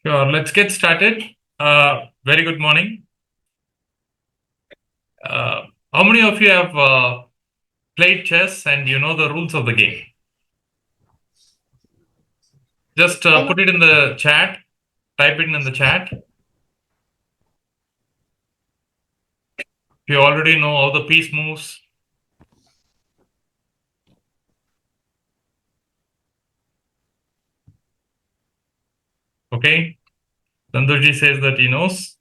Sure, let's get started. Very good morning. How many of you have played chess and you know the rules of the game? Just I know. put it in the chat, type it in the chat. If you already know how the piece moves, okay? Tanduji says that he knows.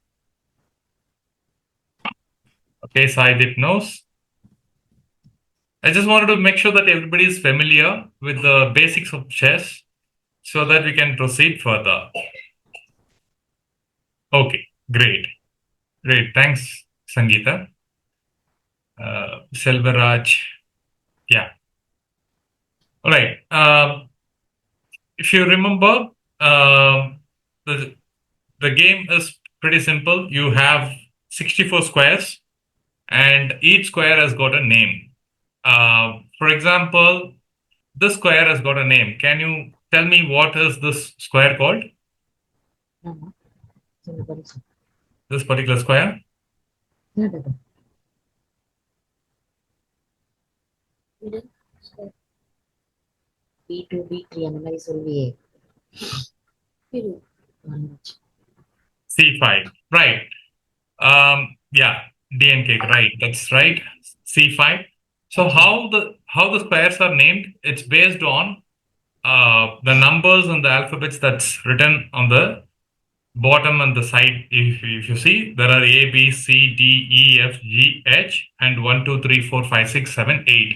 Okay, Saidip knows. I just wanted to make sure that everybody is familiar with the basics of chess so that we can proceed further. Okay, great. Great. Thanks, Sangeeta. Selvaraj. Yeah. All right. If you remember, the the game is pretty simple. You have 64 squares, and each square has got a name. For example, this square has got a name. Can you tell me what is this square called? No. Somebody said, This particular square? no. Middle square. B2, B3 அந்த மாதிரி சொல்லி வந்துச்சு. C5. Right. Yeah, DNK. Right. That's right. C5. So how the squares are named? It's based on the numbers and the alphabets that's written on the bottom and the side. If you see, there are A, B, C, D, E, F, G, H, and 1, 2, 3, 4, 5, 6, 7, 8.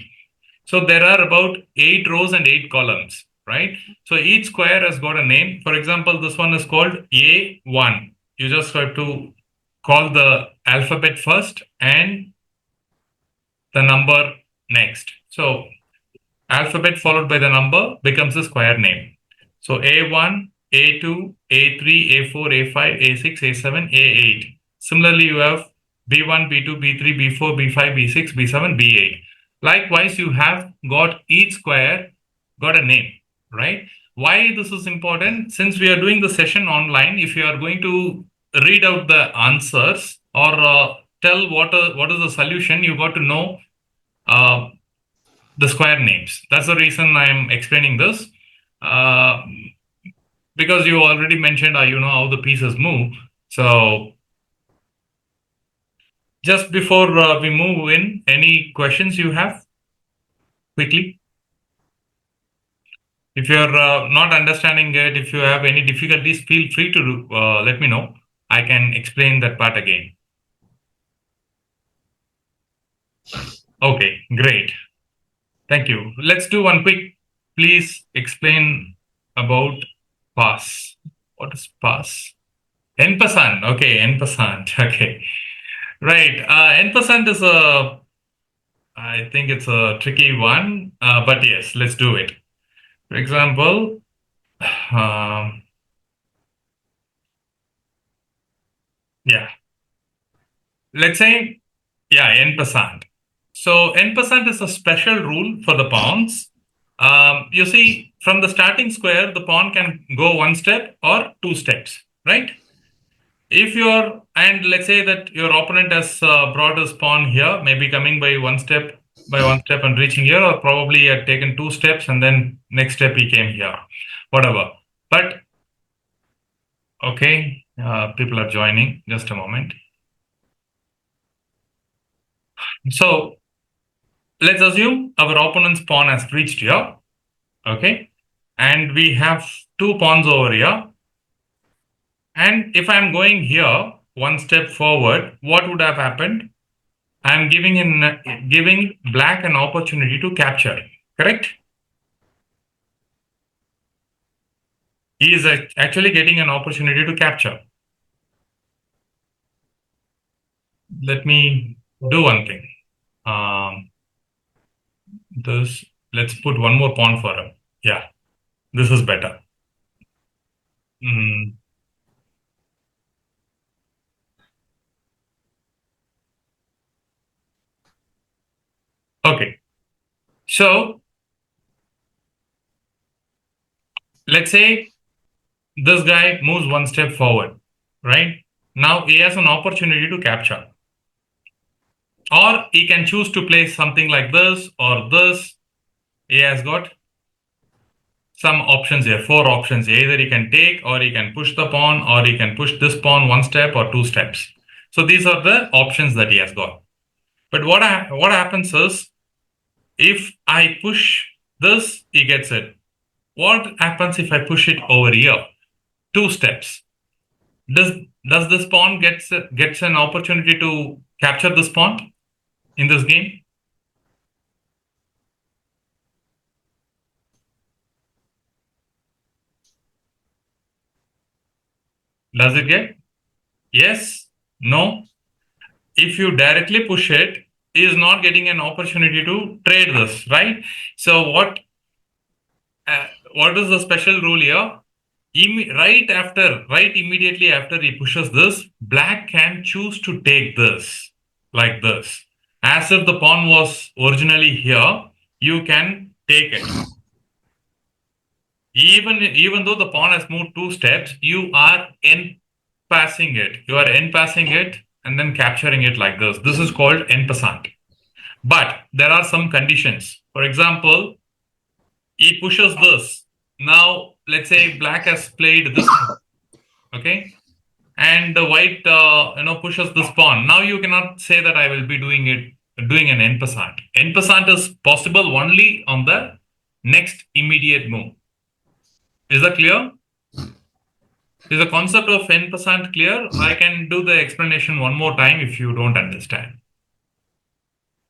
So there are about 8 rows and 8 columns, right? So each square has got a name. For example, this one is called A1. You just have to call the alphabet first and the number next. So alphabet followed by the number becomes a square name. So A1, A2, A3, A4, A5, A6, A7, A8. Similarly, you have B1, B2, B3, B4, B5, B6, B7, B8. Likewise, you have got each square got a name, right? Why this is important? Since we are doing the session online, if you are going to read out the answers or tell what is the solution, you got to know uh, the square names. That's the reason I'm explaining this. Uh, because you already mentioned, you know how the pieces move. So just before we move in, any questions you have quickly? If you're not understanding it, if you have any difficulties, feel free to let me know. I can explain that part again. Okay, great. Thank you. Let's do one quick. Please explain about pass. What is pass? N%. Okay, N%. Okay. Right. N% is I think it's a tricky one, but yes, let's do it. For example, um, yeah, let's say, yeah, N%. So N% is a special rule for the pawns. You see, from the starting square, the pawn can go one step or two steps, right? If you're, and let's say that your opponent has brought his pawn here, maybe coming by one step and reaching here, or probably he had taken two steps and then next step he came here, whatever. But okay, people are joining. Just a moment. So let's assume our opponent's pawn has reached here, okay, and we have two pawns over here. And if I'm going here one step forward, what would have happened? I'm giving black an opportunity to capture. Correct? He is actually getting an opportunity to capture. Let me do one thing. Um, this let's put one more pawn for him. Yeah, this is better. Mm, okay, so let's say this guy moves one step forward, right? Now he has an opportunity to capture. Or he can choose to play something like this or this. He has got some options here, four options. Either he can take, or he can push the pawn, or he can push this pawn one step or two steps. So these are the options that he has got. But what happens is, if I push this, he gets it. What happens if I push it over here? Two steps. Does does this pawn gets an opportunity to capture this pawn in this game? Does it get? Yes? No? If you directly push it, he is not getting an opportunity to trade this, right? So what is the special rule here? Right immediately after he pushes this, black can choose to take this like this. As if the pawn was originally here, you can take it. Even though the pawn has moved two steps, you are in passing it. You are in passing it and then capturing it like this. This is called en passant. But there are some conditions. For example, he pushes this. Now, let's say black has played this move, okay, and the white, pushes this pawn. Now you cannot say that I will be doing an en passant. En passant is possible only on the next immediate move. Is that clear? Is the concept of en passant clear? I can do the explanation one more time if you don't understand.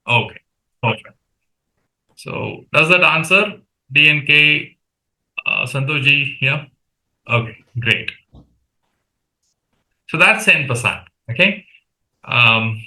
Okay, perfect. So does that answer DNK, Santoji? Yeah. Okay, great. So that's 10%. Okay. Um,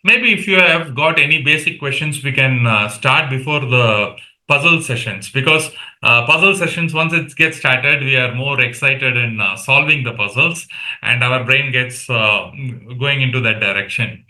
Maybe if you have got any basic questions, we can start before the puzzle sessions, because puzzle sessions, once it gets started, we are more excited in solving the puzzles, and our brain gets going into that direction.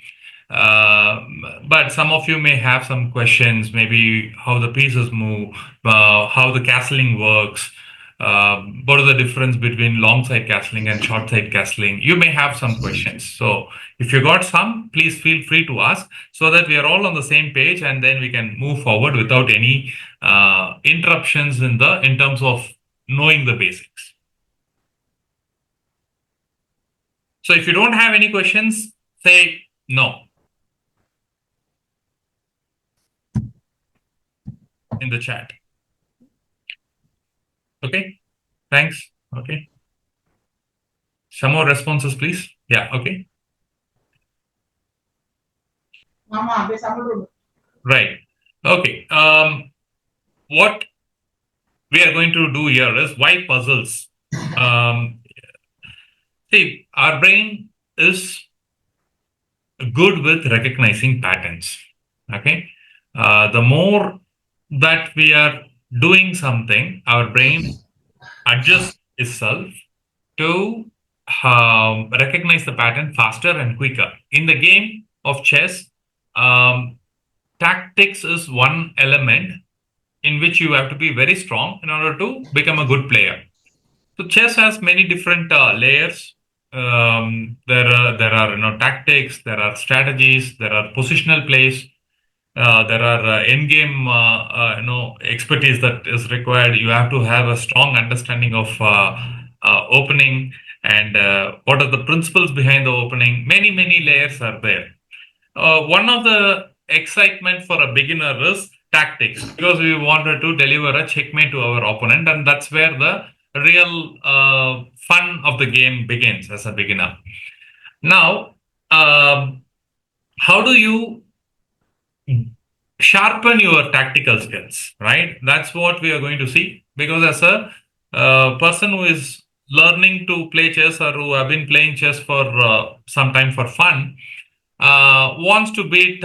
But some of you may have some questions, maybe how the pieces move, how the castling works, what is the difference between long side castling and short side castling. You may have some questions. So if you got some, please feel free to ask, so that we are all on the same page, and then we can move forward without any interruptions in terms of knowing the basics. So if you don't have any questions, say no in the chat. Okay, thanks. Okay. Some more responses, please. Yeah, okay. Right. Okay. What we are going to do here is why puzzles. See, our brain is good with recognizing patterns. Okay. The more that we are doing something, our brain adjusts itself to recognize the pattern faster and quicker. In the game of chess, um, tactics is one element in which you have to be very strong in order to become a good player. So chess has many different layers. There are tactics, there are strategies, there are positional plays, there are in-game expertise that is required. You have to have a strong understanding of opening, and what are the principles behind the opening. Many layers are there. One of the excitement for a beginner is tactics, because we wanted to deliver a checkmate to our opponent, and that's where the real fun of the game begins as a beginner. Now, how do you sharpen your tactical skills, right? That's what we are going to see, because as a person who is learning to play chess, or who have been playing chess for some time for fun, wants to beat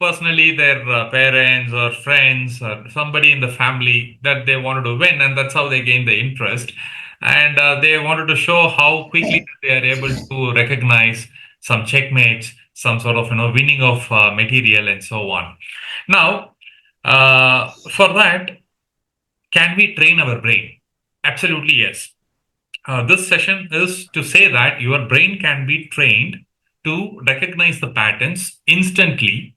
personally their parents or friends or somebody in the family that they wanted to win, and that's how they gain the interest. And they wanted to show how quickly they are able to recognize some checkmates, some sort of winning of material, and so on. Now, for that, Can we train our brain? Absolutely, yes. This session is to say that your brain can be trained to recognize the patterns instantly.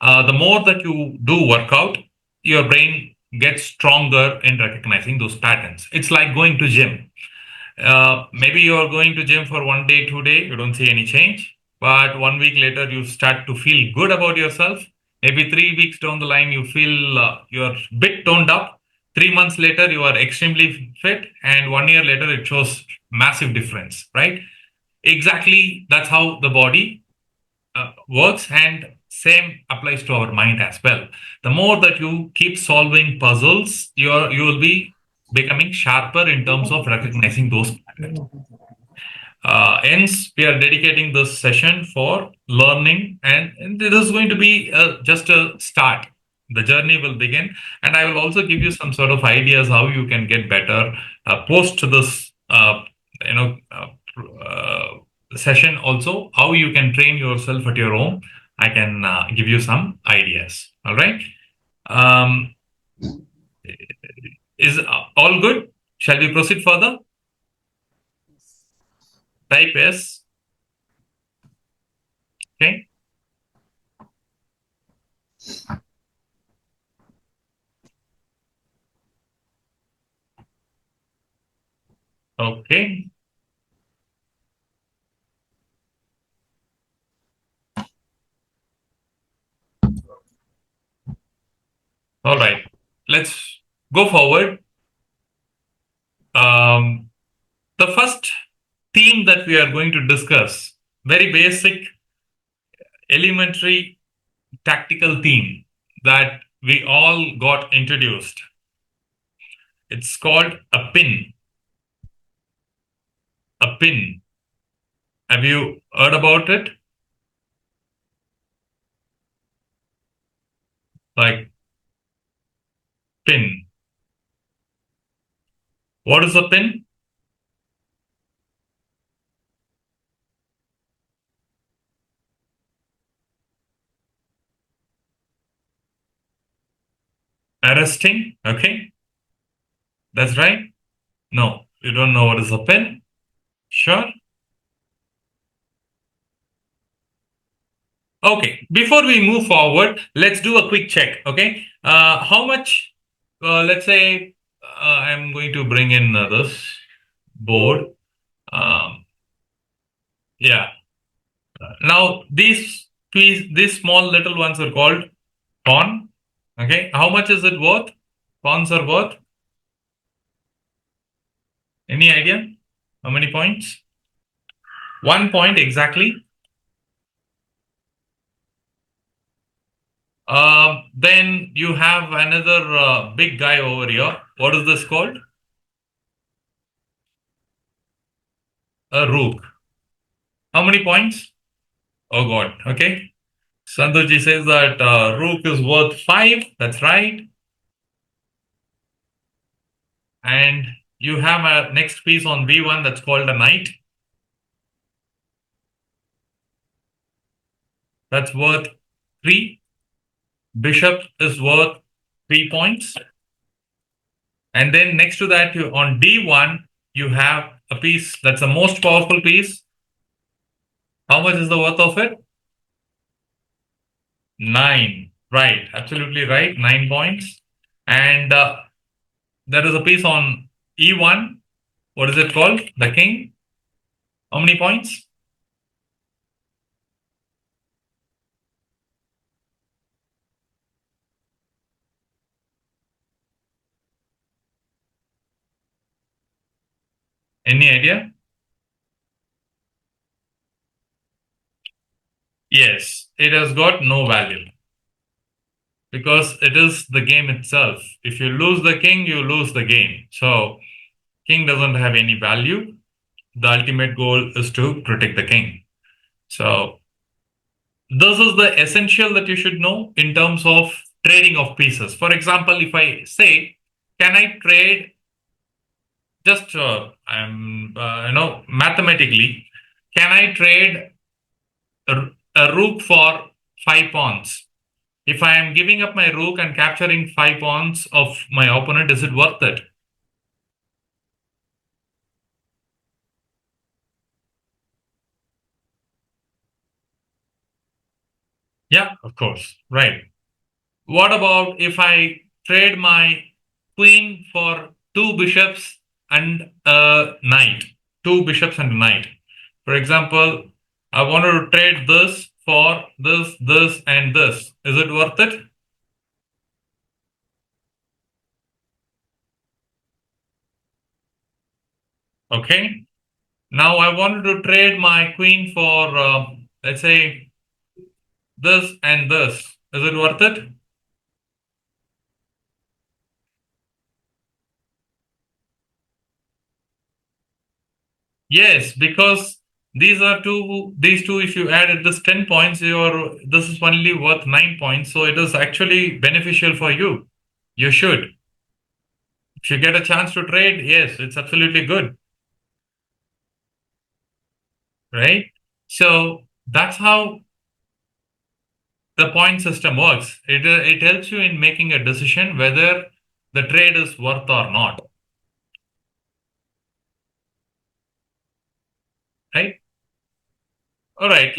The more that you do workout, your brain gets stronger in recognizing those patterns. It's like going to gym. Maybe you are going to gym for 1 day, 2 day, you don't see any change, but 1 week later you start to feel good about yourself. Maybe 3 weeks down the line you feel you're a bit toned up. 3 months later you are extremely fit, and 1 year later it shows massive difference, right? Exactly, that's how the body works, and same applies to our mind as well. The more that you keep solving puzzles, you will be becoming sharper in terms of recognizing those patterns. Hence, we are dedicating this session for learning, and it is going to be just a start. The journey will begin, and I will also give you some sort of ideas how you can get better post this, you know, session. Also, how you can train yourself at your home. I can give you some ideas. All right. Um, is all good? Shall we proceed further? Type S. Okay. Okay. All right. Let's go forward. Um, the first theme that we are going to discuss, very basic, elementary, tactical theme that we all got introduced. It's called a pin. A pin. Have you heard about it? Like pin. What is a pin? Arresting. Okay. That's right. No, you don't know what is a pin? Sure. Okay, before we move forward, let's do a quick check. Okay, how much? Let's say I'm going to bring in this board. Um, yeah. Now these small little ones are called pawn. Okay, how much is it worth? Pawns are worth. Any idea? How many points? 1 point exactly. Then you have another big guy over here. What is this called? A rook. How many points? Oh God. Okay. Santoshi says that rook is worth 5. That's right. And you have a next piece on B1 that's called a knight. That's worth 3. Bishop is worth 3 points. And then next to that, on D1, you have a piece that's the most powerful piece. How much is the worth of it? 9. Right. Absolutely right. 9 points. And there is a piece on E1. What is it called? The king. How many points? Any idea? Yes, it has got no value because it is the game itself. If you lose the king, you lose the game. So, king doesn't have any value. The ultimate goal is to protect the king. So, this is the essential that you should know in terms of trading of pieces. For example, if I say, can I trade just mathematically, can I trade a rook for 5 pawns? If I am giving up my rook and capturing 5 pawns of my opponent, is it worth it? Yeah, of course. Right. What about if I trade my queen for two bishops and a knight? Two bishops and a knight. For example, I wanted to trade this for this, and this. Is it worth it? Okay. Now I wanted to trade my queen for, let's say, this and this. Is it worth it? Yes, because these two, if you added this 10 points, this is only worth 9 points. So it is actually beneficial for you. You should. If you get a chance to trade, yes, it's absolutely good, right? So that's how the point system works. It helps you in making a decision whether the trade is worth or not, right? All right.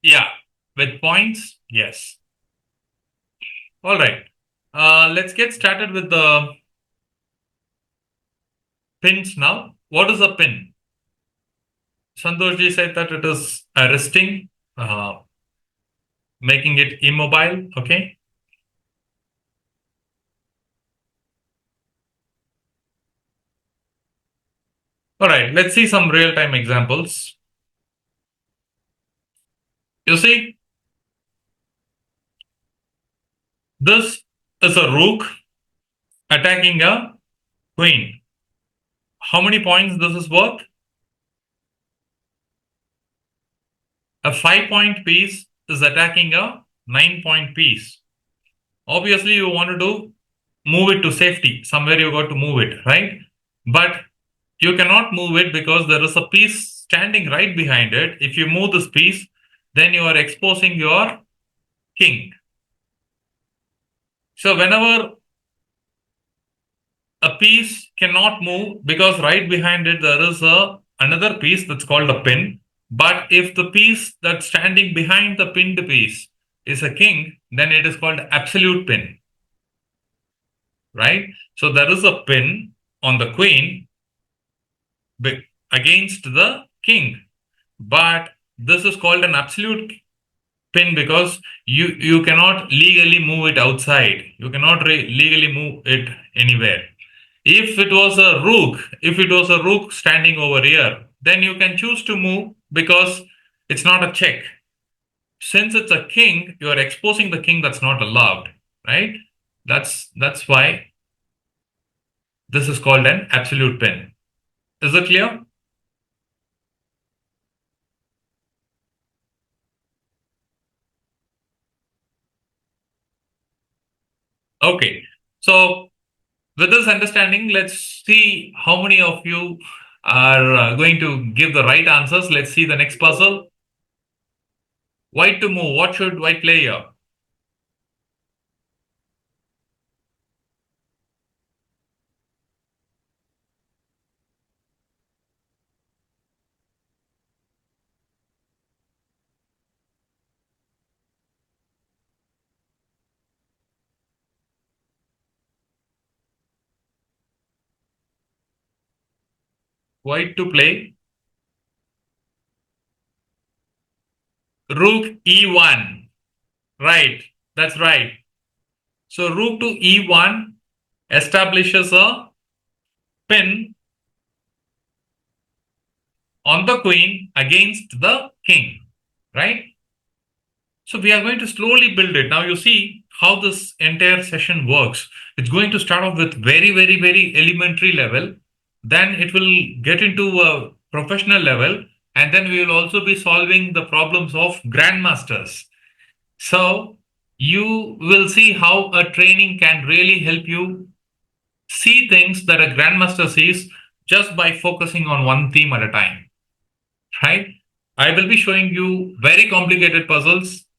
Yeah. With points, yes. All right. Let's get started with the pins now. What is a pin? Santoshji said that it is arresting, uh, making it immobile. Okay. All right. Let's see some real time examples. You see, this is a rook attacking a queen. How many points this is worth? A 5 point piece is attacking a 9 point piece. Obviously, you want to move it to safety. Somewhere you got to move it, right? But you cannot move it because there is a piece standing right behind it. If you move this piece, then you are exposing your king. So whenever a piece cannot move because right behind it there is a another piece that's called a pin. But if the piece that's standing behind the pinned piece is a king, then it is called absolute pin, right? So there is a pin on the queen against the king, but this is called an absolute pin because you cannot legally move it outside. You cannot legally move it anywhere. If it was a rook standing over here, then you can choose to move because it's not a check. Since it's a king, you are exposing the king. That's not allowed, right? That's why this is called an absolute pin. Is it clear? Okay. So with this understanding, let's see how many of you are going to give the right answers. Let's see the next puzzle. White to move. What should white play here? White to play rook e1. Right. That's right. So rook to e1 establishes a pin on the queen against the king. Right. So we are going to slowly build it. Now you see how this entire session works. It's going to start off with very elementary level. Then it will get into a professional level. And then we will also be solving the problems of grandmasters. So you will see how a training can really help you see things that a grandmaster sees just by focusing on one theme at a time, right? I will be showing you very complicated puzzles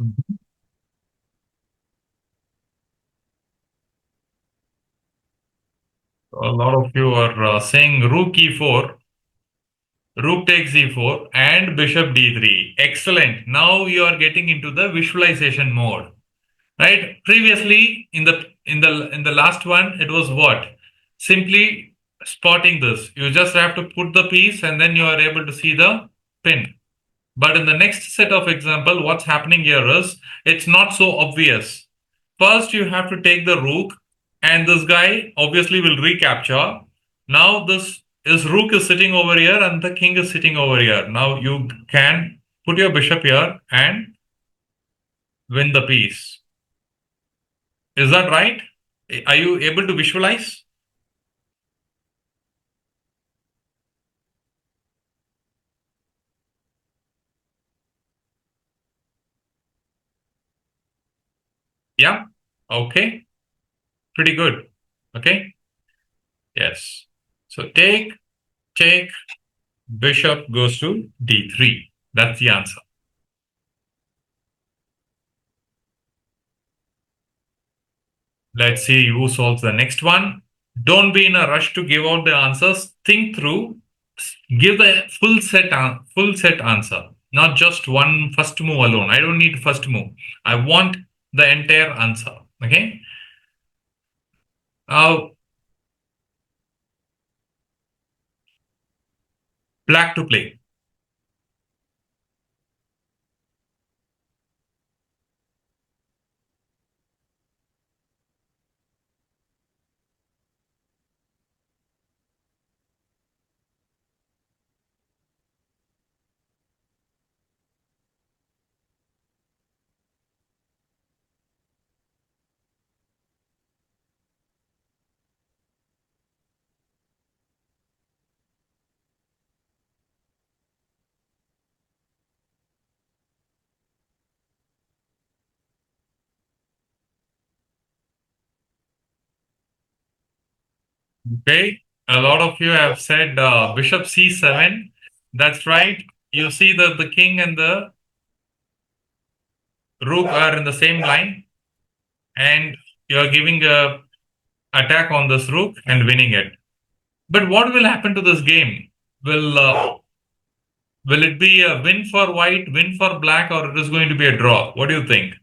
Mhm. A lot of you are saying rook e4, rook takes e4, and bishop d3. Excellent. Now you are getting into the visualization mode. Right? Previously, in the last one, it was what? Simply spotting this. You just have to put the piece, and then you are able to see the pin. But in the next set of example, what's happening here is it's not so obvious. First, you have to take the rook, and this guy obviously will recapture. Now, this rook is sitting over here, and the king is sitting over here. Now, you can put your bishop here and win the piece. Is that right? Are you able to visualize? Yeah. Okay. Pretty good. Okay. Yes. So take, bishop goes to d3. That's the answer. Let's see who solves the next one. Don't be in a rush to give out the answers. Think through. Give the full set answer, not just one first move alone. I don't need first move. I want the entire answer. Okay. Now, black to play. Okay. A lot of you have said bishop c7. That's right. You see that the king and the rook are in the same line, and you're giving a attack on this rook and winning it. But what will happen to this game? Will it be a win for white, win for black, or it is going to be a draw? What do you think?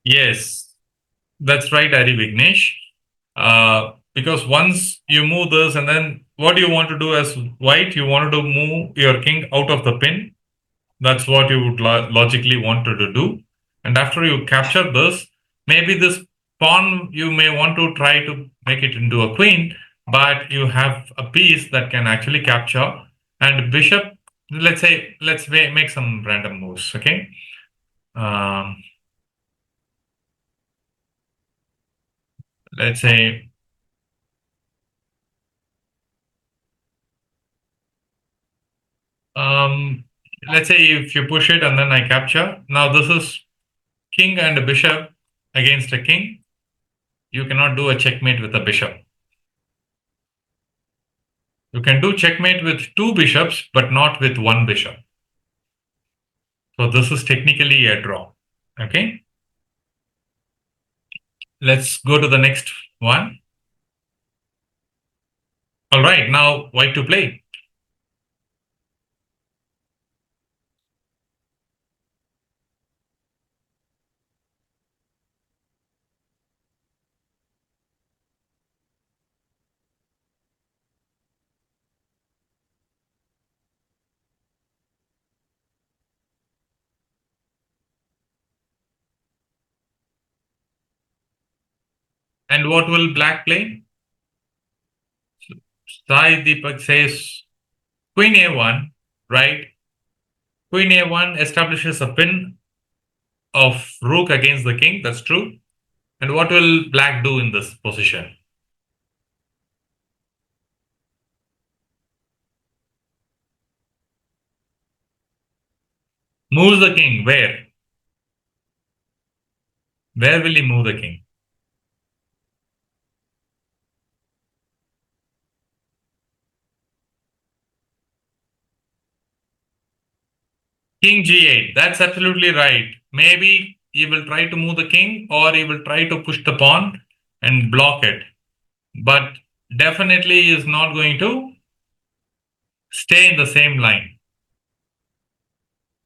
Yes, that's right, Ari Vignesh. Because once you move this, and then what do you want to do as white? You wanted to move your king out of the pin. That's what you would logically wanted to do. And after you capture this, maybe this pawn you may want to try to make it into a queen, but you have a piece that can actually capture. And bishop, let's say, let's make some random moves. Okay. Um, let's say, um, let's say if you push it and then I capture. Now this is king and a bishop against a king. You cannot do a checkmate with a bishop. You can do checkmate with two bishops, but not with one bishop. So this is technically a draw. Okay. Let's go to the next one. All right. Now white to play. And what will black play? Sai Deepak says Queen A1, right? Queen A1 establishes a pin of rook against the king. That's true. And what will black do in this position? Moves the king where? Where will he move the king? King G8. That's absolutely right. Maybe he will try to move the king or he will try to push the pawn and block it. But definitely he is not going to stay in the same line,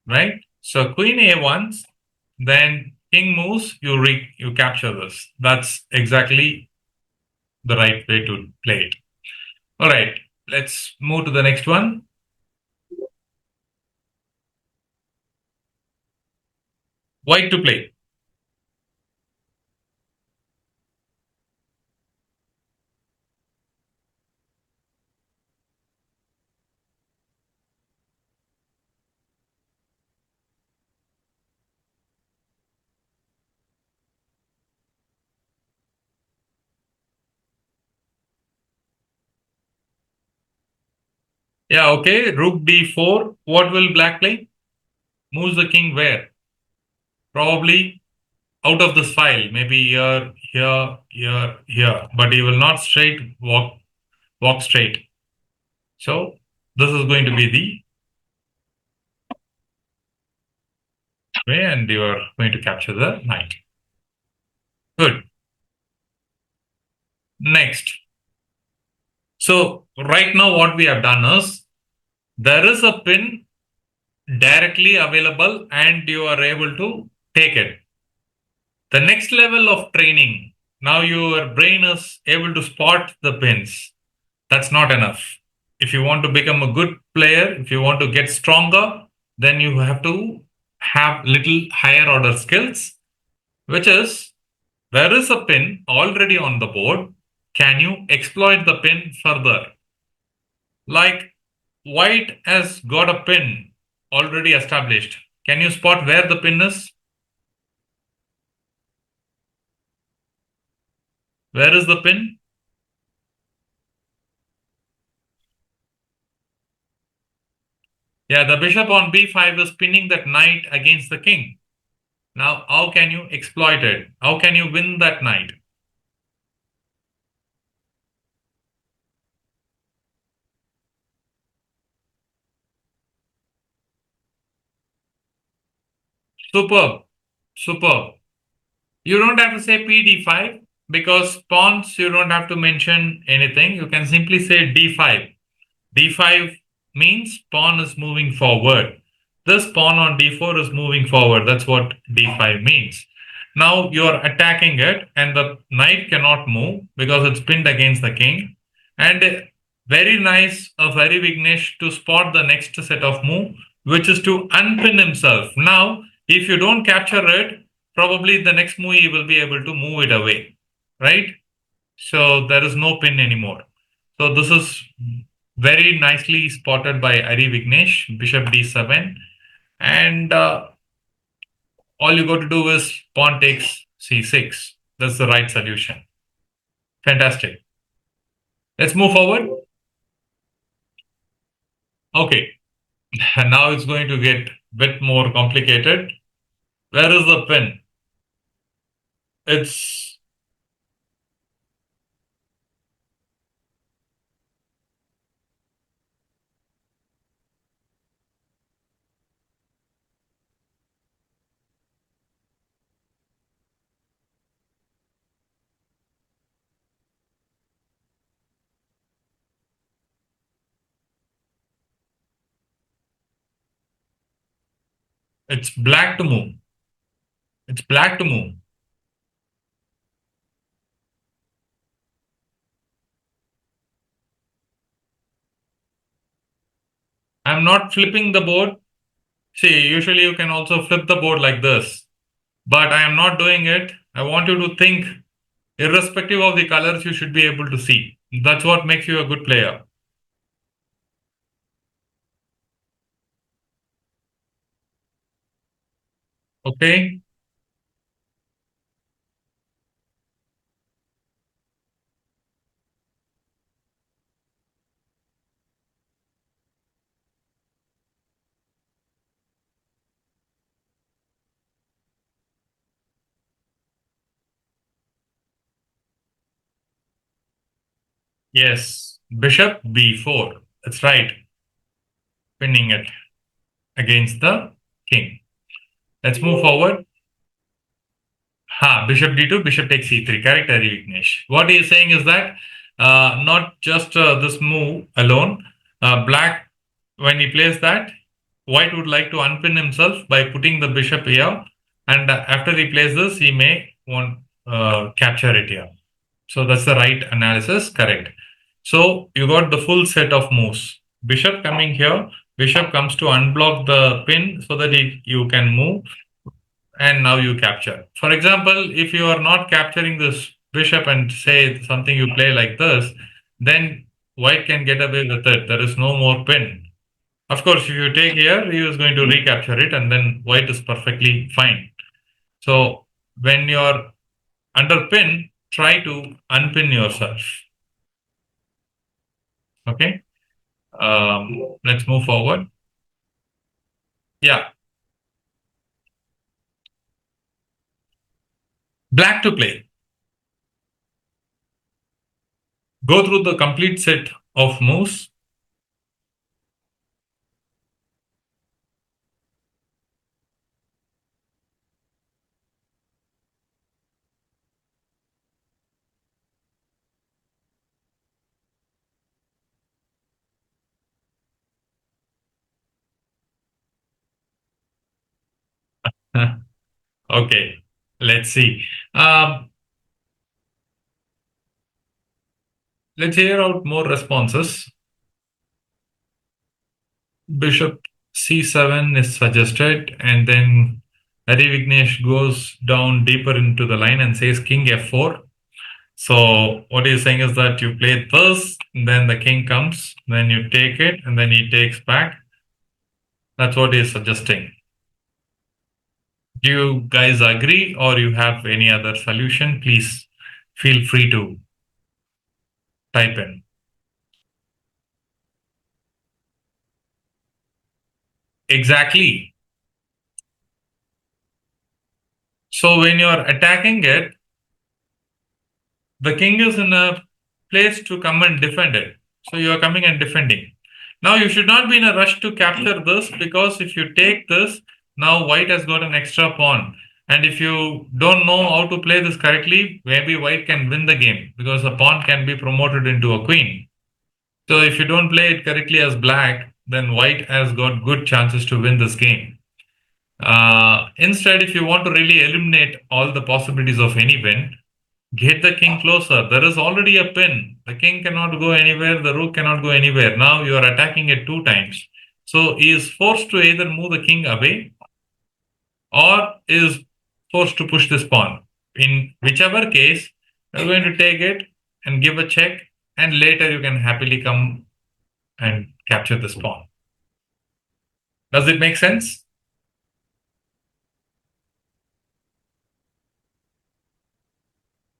right? So queen A1, then king moves, you capture this. That's exactly the right way to play it. All right, let's move to the next one. White to play. Yeah, okay. Rook D4. What will black play? Moves the king where? Probably out of this file. Maybe here, here, here, here. But he will not straight walk straight. So this is going to be the way, and you are going to capture the knight. Good. Next. So right now what we have done is there is a pin directly available and you are able to take it. The next level of training, now your brain is able to spot the pins. That's not enough. If you want to become a good player, if you want to get stronger, then you have to have little higher order skills, which is there is a pin already on the board. Can you exploit the pin further? Like white has got a pin already established. Can you spot where the pin is? Where is the pin? Yeah, the bishop on b5 is pinning that knight against the king. Now, how can you exploit it? How can you win that knight? Superb. Superb. You don't have to say pd5 because pawns you don't have to mention anything. You can simply say d5. D5 means pawn is moving forward. This pawn on D4 is moving forward. That's what D5 means. Now you're attacking it, and the knight cannot move because it's pinned against the king. And very nice of Hari Vignesh to spot the next set of move, which is to unpin himself. Now, if you don't capture it, probably the next move he will be able to move it away, right? So there is no pin anymore. So this is very nicely spotted by Ari Vignesh, Bishop D7. And all you got to do is pawn takes C6. That's the right solution. Fantastic. Let's move forward. Okay. Now it's going to get a bit more complicated. Where is the pin? It's it's black to move. It's black to move. I'm not flipping the board. See, usually you can also flip the board like this, but I am not doing it. I want you to think, irrespective of the colors, you should be able to see. That's what makes you a good player. Okay. Yes, bishop b4. That's right, pinning it against the king. Let's move forward. Ha, bishop d2, bishop takes e3. Correct, Hari Vignesh. What he is saying is that not just this move alone. Black, when he plays that, white would like to unpin himself by putting the bishop here, and after he plays this, he may want capture it here. So that's the right analysis. Correct. So you got the full set of moves. Bishop coming here. Bishop comes to unblock the pin so that you can move, and now you capture. For example, if you are not capturing this bishop and say something you play like this, then white can get away with it. There is no more pin. Of course, if you take here, he is going to recapture it, and then white is perfectly fine. So when you're under pin, try to unpin yourself. Okay. Let's move forward. Yeah, black to play. Go through the complete set of moves. Okay, let's see. Um, let's hear out more responses. Bishop c7 is suggested, and then Hari Vignesh goes down deeper into the line and says king f4. So what he's saying is that you play this, then the king comes, then you take it, and then he takes back. That's what he's suggesting. Do you guys agree, or you have any other solution? Please feel free to type in. Exactly. So when you're attacking it, the king is in a place to come and defend it. So you are coming and defending. Now you should not be in a rush to capture this, because if you take this, now white has got an extra pawn. And if you don't know how to play this correctly, maybe white can win the game because the pawn can be promoted into a queen. So if you don't play it correctly as black, then white has got good chances to win this game. Instead, if you want to really eliminate all the possibilities of any win, get the king closer. There is already a pin. The king cannot go anywhere. The rook cannot go anywhere. Now you are attacking it two times. So he is forced to either move the king away or is forced to push this pawn. In whichever case, you're going to take it and give a check, and later you can happily come and capture this pawn. Does it make sense?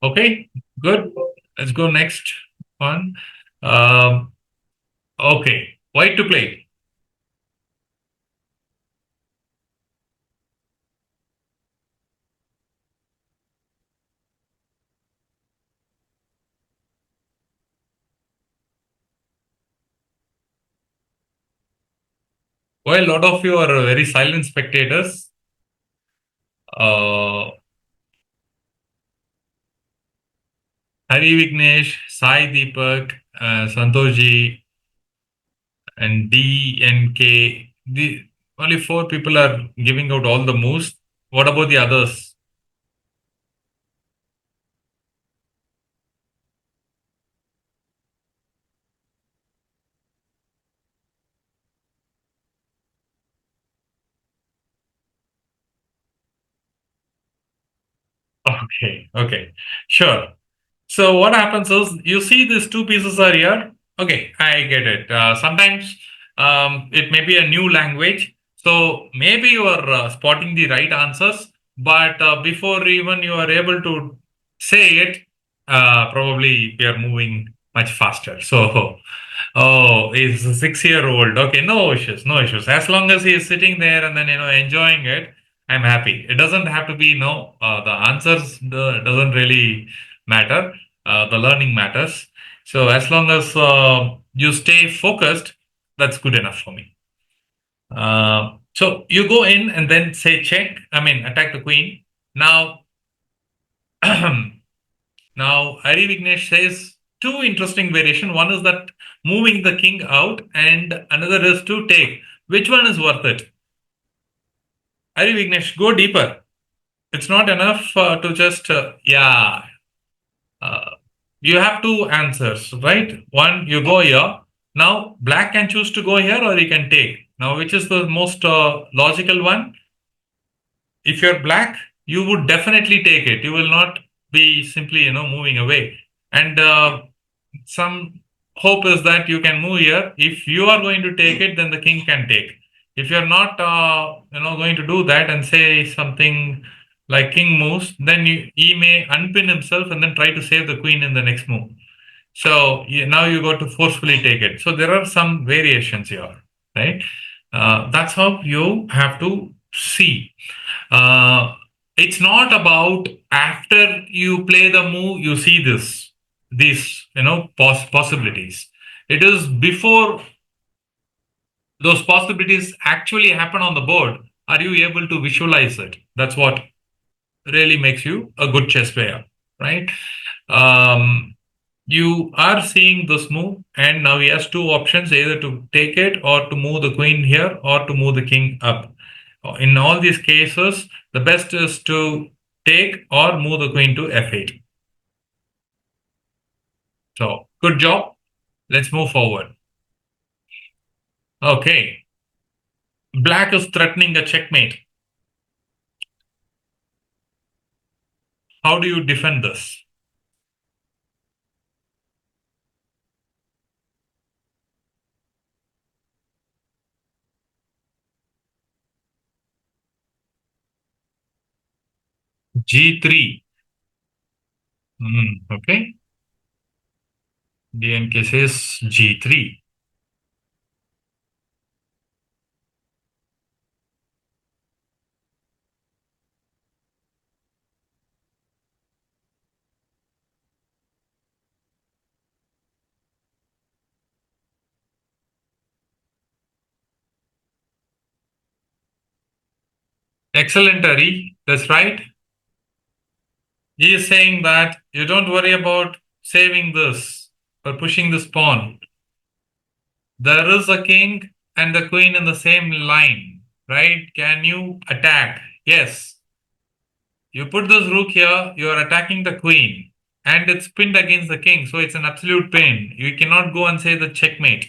Okay, good. Let's go next one. Um, okay, white to play. Well, a lot of you are very silent spectators. Hari Vignesh, Sai Deepak, Santoshi, and D and K. The only four people are giving out all the moves. What about the others? Okay, okay, sure. So what happens is you see these two pieces are here. Okay, I get it. Sometimes it may be a new language, so maybe you are spotting the right answers, but before even you are able to say it, probably we are moving much faster. So, oh, he's a 6 year old. Okay, no issues, no issues. As long as he is sitting there and then enjoying it, I'm happy. It doesn't have to be the answers doesn't really matter. The learning matters. So as long as you stay focused, that's good enough for me. So you go in and then say check. I mean, attack the queen. Now, now Ari Vignesh says two interesting variation. One is that moving the king out, and another is to take. Which one is worth it? Ari Vignesh, go deeper. It's not enough to just yeah. Uh, you have two answers, right? One, you go here. Now, black can choose to go here or he can take. Now, which is the most logical one? If you're black, you would definitely take it. You will not be simply, moving away. And some hope is that you can move here. If you are going to take it, then the king can take. If you're not, going to do that and say something like king moves, then he may unpin himself and then try to save the queen in the next move. So now you got to forcefully take it. So there are some variations here, right? That's how you have to see. Uh, it's not about after you play the move, you see these possibilities. It is before those possibilities actually happen on the board. Are you able to visualize it? That's what really makes you a good chess player, right? Um, you are seeing this move, and now he has two options, either to take it or to move the queen here or to move the king up. In all these cases, the best is to take or move the queen to f8. So, good job. Let's move forward. Okay. Black is threatening a checkmate. How do you defend this? g3. Okay. DNK says g3. Excellent, Ari. That's right. He is saying that you don't worry about saving this or pushing this pawn. There is a king and the queen in the same line, right? Can you attack? Yes. You put this rook here, you are attacking the queen, and it's pinned against the king, so it's an absolute pain. You cannot go and say the checkmate.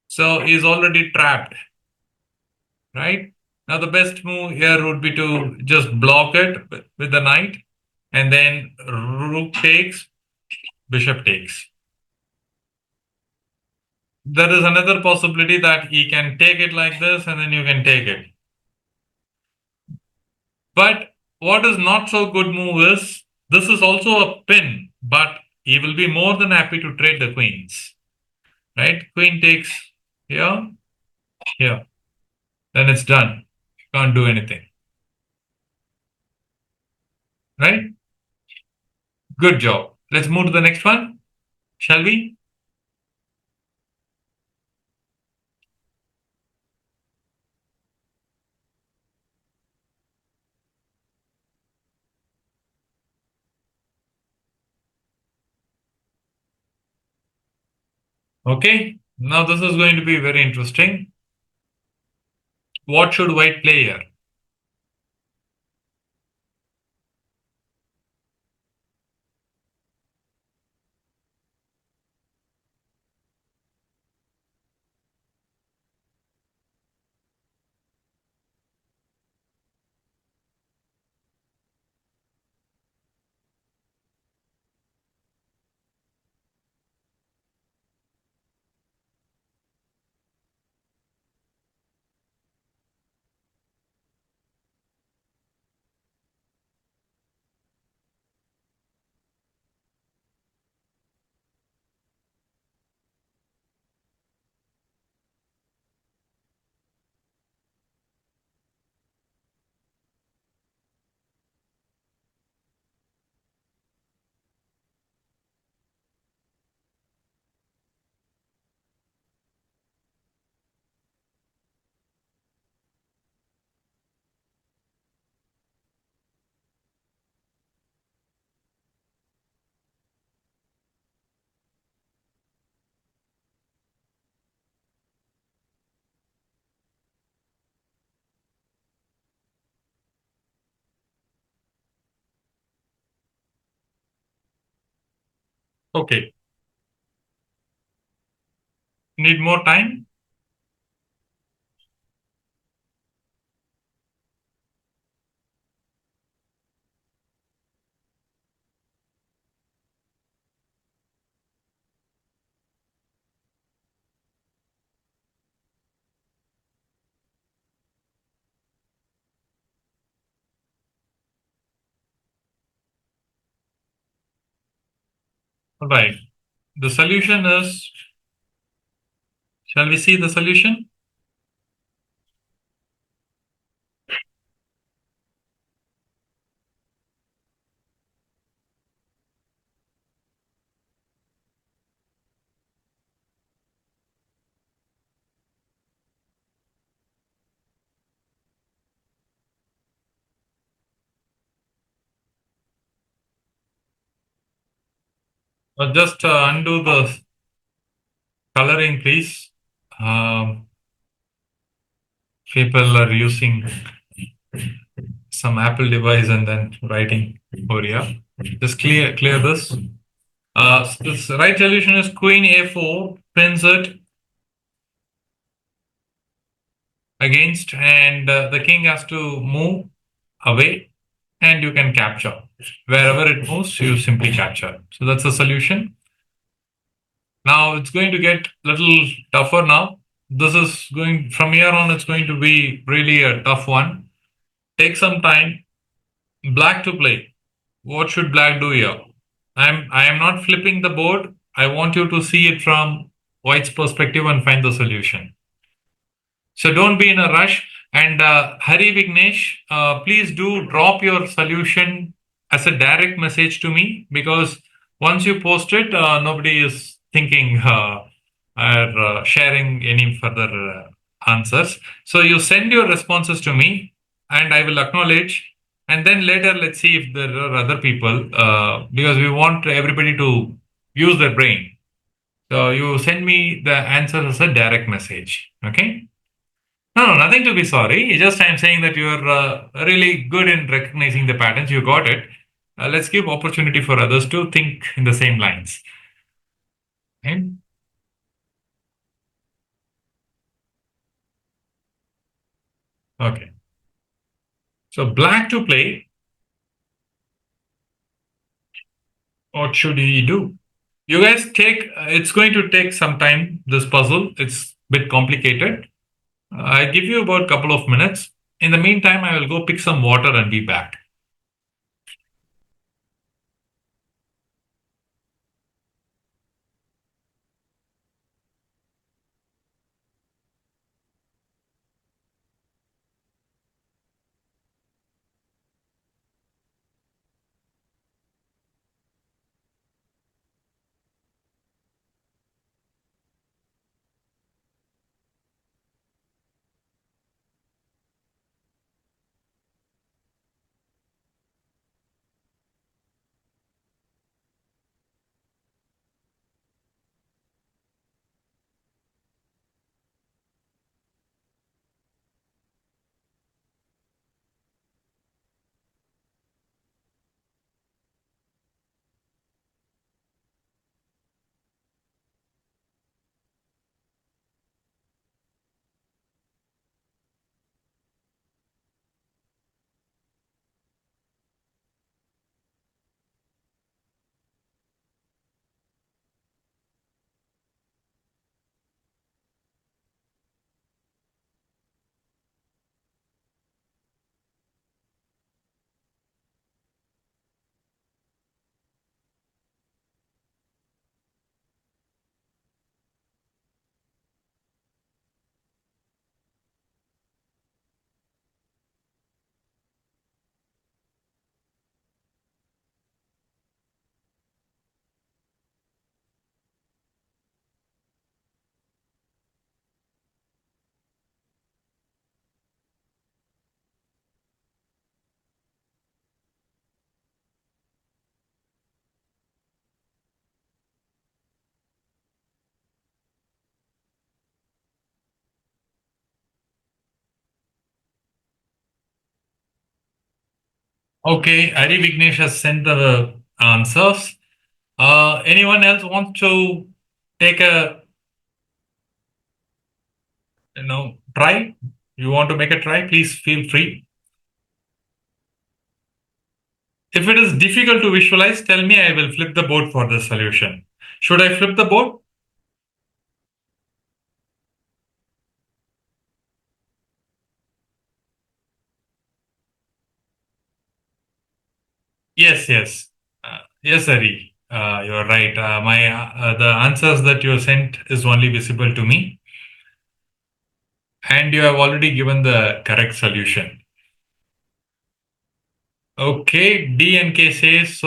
So he's already trapped, right? Now the best move here would be to just block it with the knight, and then rook takes, bishop takes. There is another possibility that he can take it like this, and then you can take it. But what is not so good move is this is also a pin, but he will be more than happy to trade the queens. Right? Queen takes here, here. Then it's done. Can't do anything. Right? Good job. Let's move to the next one. Shall we? Okay. Now this is going to be very interesting. What should white play here? Okay. Need more time? All right. The solution is, shall we see the solution? Or just undo the coloring, please. Um, People are using some Apple device and then writing over here. Just clear this. This right solution is Queen A4, pins it against, and the king has to move away, and you can capture. Wherever it moves, you simply capture. So that's the solution. Now it's going to get a little tougher now. This is going from here on, it's going to be really a tough one. Take some time. Black to play. What should black do here? I am not flipping the board. I want you to see it from white's perspective and find the solution. So don't be in a rush. And Hari Vignesh, please do drop your solution as a direct message to me, because once you post it, nobody is thinking or sharing any further answers. So you send your responses to me and I will acknowledge. And then later, let's see if there are other people, because we want everybody to use their brain. So you send me the answer as a direct message. Okay. No, no, nothing to be sorry. Just I'm saying that you're really good in recognizing the patterns. You got it. Let's give opportunity for others to think in the same lines. Right? Okay. So black to play. What should he do? You guys take. It's going to take some time. This puzzle. It's a bit complicated. I give you about a couple of minutes. In the meantime, I will go pick some water and be back. Okay, Ari Vignesh has sent the answers. Anyone else wants to take a try? You want to make a try? Please feel free. If it is difficult to visualize, tell me. I will flip the board for the solution. Should I flip the board? Yes, yes, yes, Ari. You're right. My the answers that you sent is only visible to me, and you have already given the correct solution. Okay, D and K says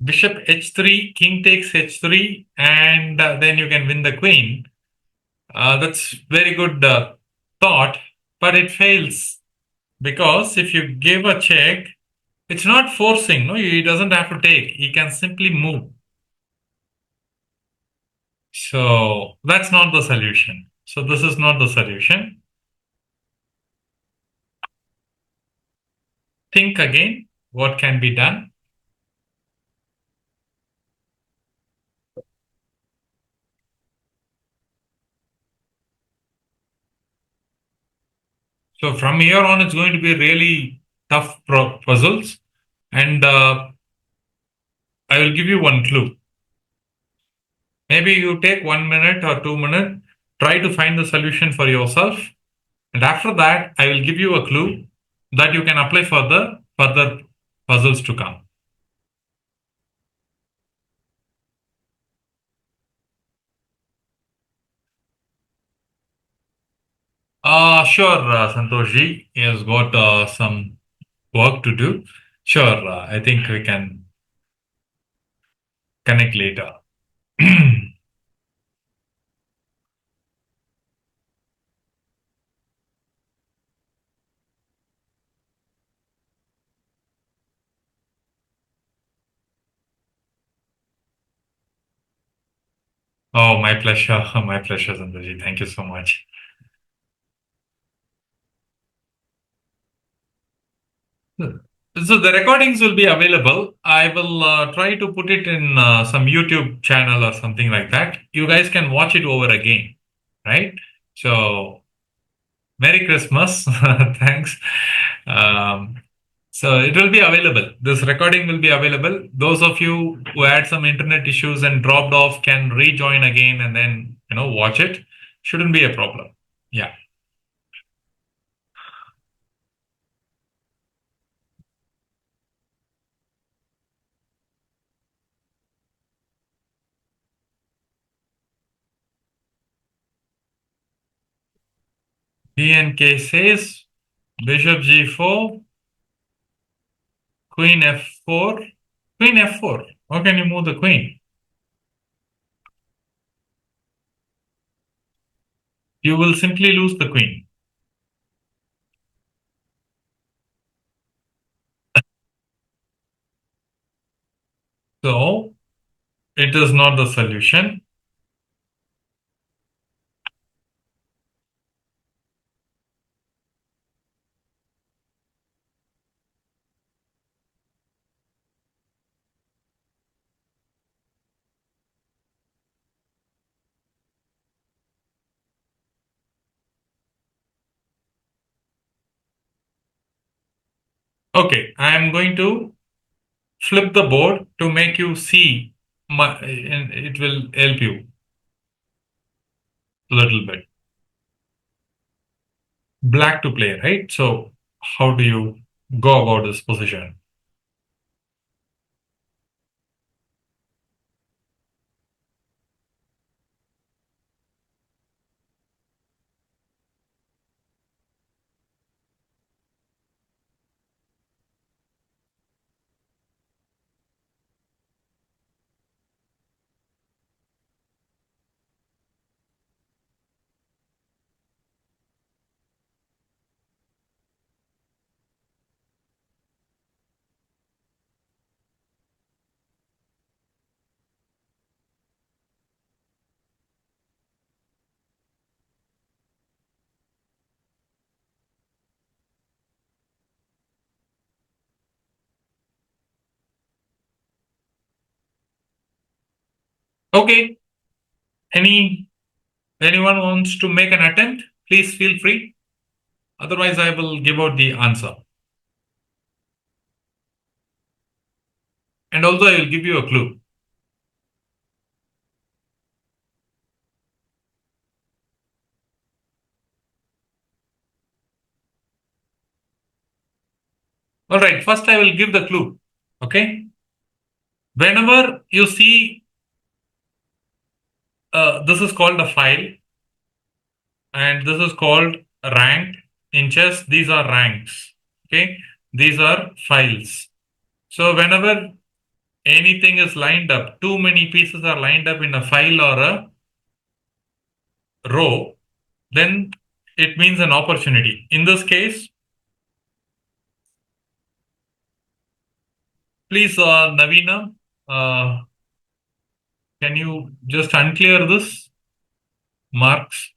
Bishop H3, King takes H3, and then you can win the Queen. That's very good thought, but it fails because if you give a check, it's not forcing. No, he doesn't have to take. He can simply move. So that's not the solution. So this is not the solution. Think again. What can be done? So from here on, it's going to be really tough puzzles, and I will give you one clue. Maybe you take 1 minute or 2 minutes, try to find the solution for yourself, and after that, I will give you a clue that you can apply for the further puzzles to come. Sure, Santoshji. He has got some work to do. Sure, I think we can connect later. Oh, my pleasure. My pleasure, Santoshji. Thank you so much. So the recordings will be available. I will try to put it in some YouTube channel or something like that. You guys can watch it over again, right? So Merry Christmas. Thanks. Um, so it will be available. This recording will be available. Those of you who had some internet issues and dropped off can rejoin again and then watch it. Shouldn't be a problem. Yeah. BNK says Bishop G4, Queen F4, Queen F4. How can you move the Queen? You will simply lose the Queen. So it is not the solution. Okay, I am going to flip the board to make you see and it will help you a little bit. Black to play, right? So how do you go about this position? Okay. Any anyone wants to make an attempt? Please feel free. Otherwise, I will give out the answer. And also, I will give you a clue. All right. First, I will give the clue. Okay. Whenever you see, this is called a file, and this is called rank. In chess, these are ranks. Okay. These are files. So whenever anything is lined up, too many pieces are lined up in a file or a row, then it means an opportunity. In this case, please, Navina, uh, can you just unclear this marks,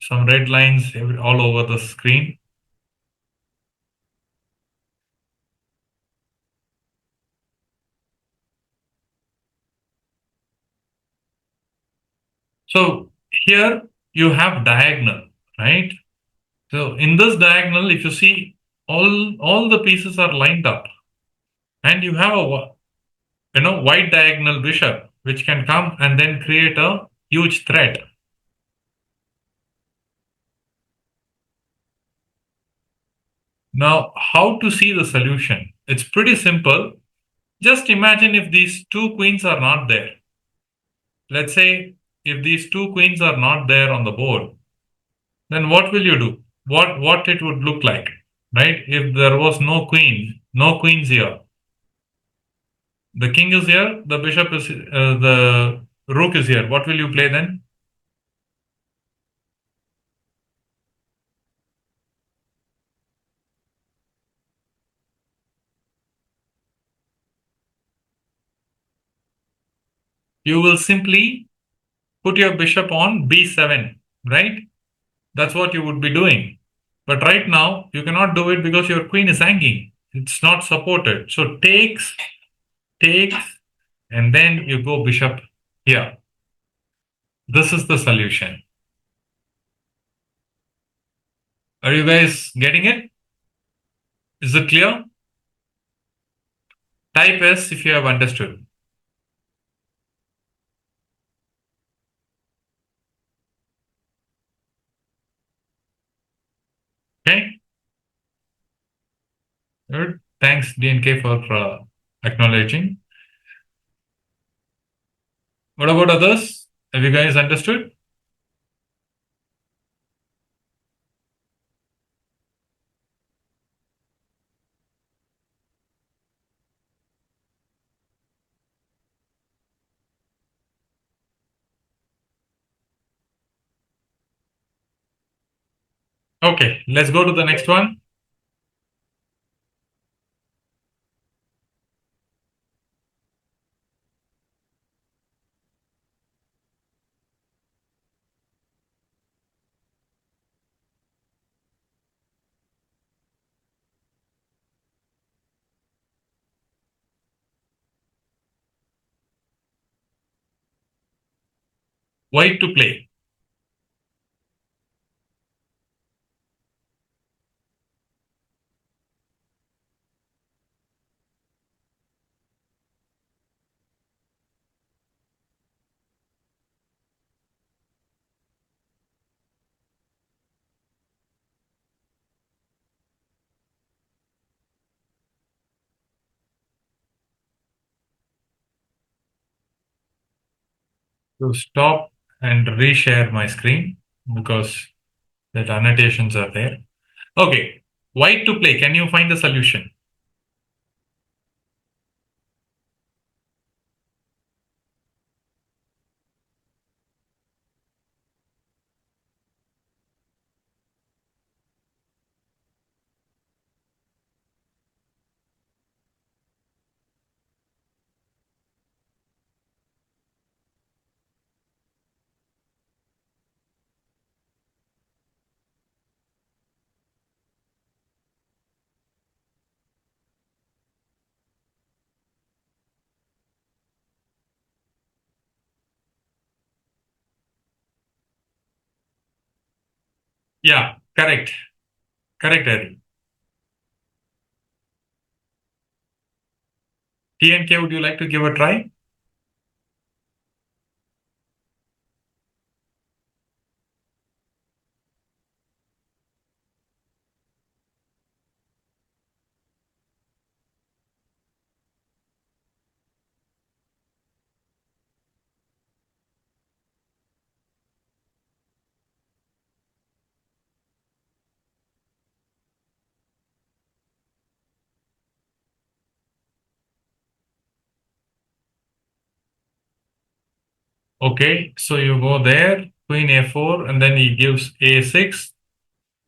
some red lines all over the screen? So here you have diagonal, right? So in this diagonal, if you see, all the pieces are lined up, and you have a white diagonal bishop which can come and then create a huge threat. Now, how to see the solution? It's pretty simple. Just imagine if these two queens are not there. Let's say if these two queens are not there on the board, then what will you do? What it would look like, right? If there was no queens here, the king is here, the bishop is, the rook is here. What will you play then? You will simply put your bishop on b7, right? That's what you would be doing. But right now, you cannot do it because your queen is hanging. It's not supported. So takes, and then you go bishop here. This is the solution. Are you guys getting it? Is it clear? Type S if you have understood. Okay? Good. Thanks, DNK, for acknowledging. What about others? Have you guys understood? Okay, let's go to the next one. White to play. To stop and reshare my screen because that annotations are there. Okay, white to play. Can you find the solution? Yeah, correct. Correct, Harry. T and K, would you like to give a try? Okay, so you go there, queen a4, and then he gives a6.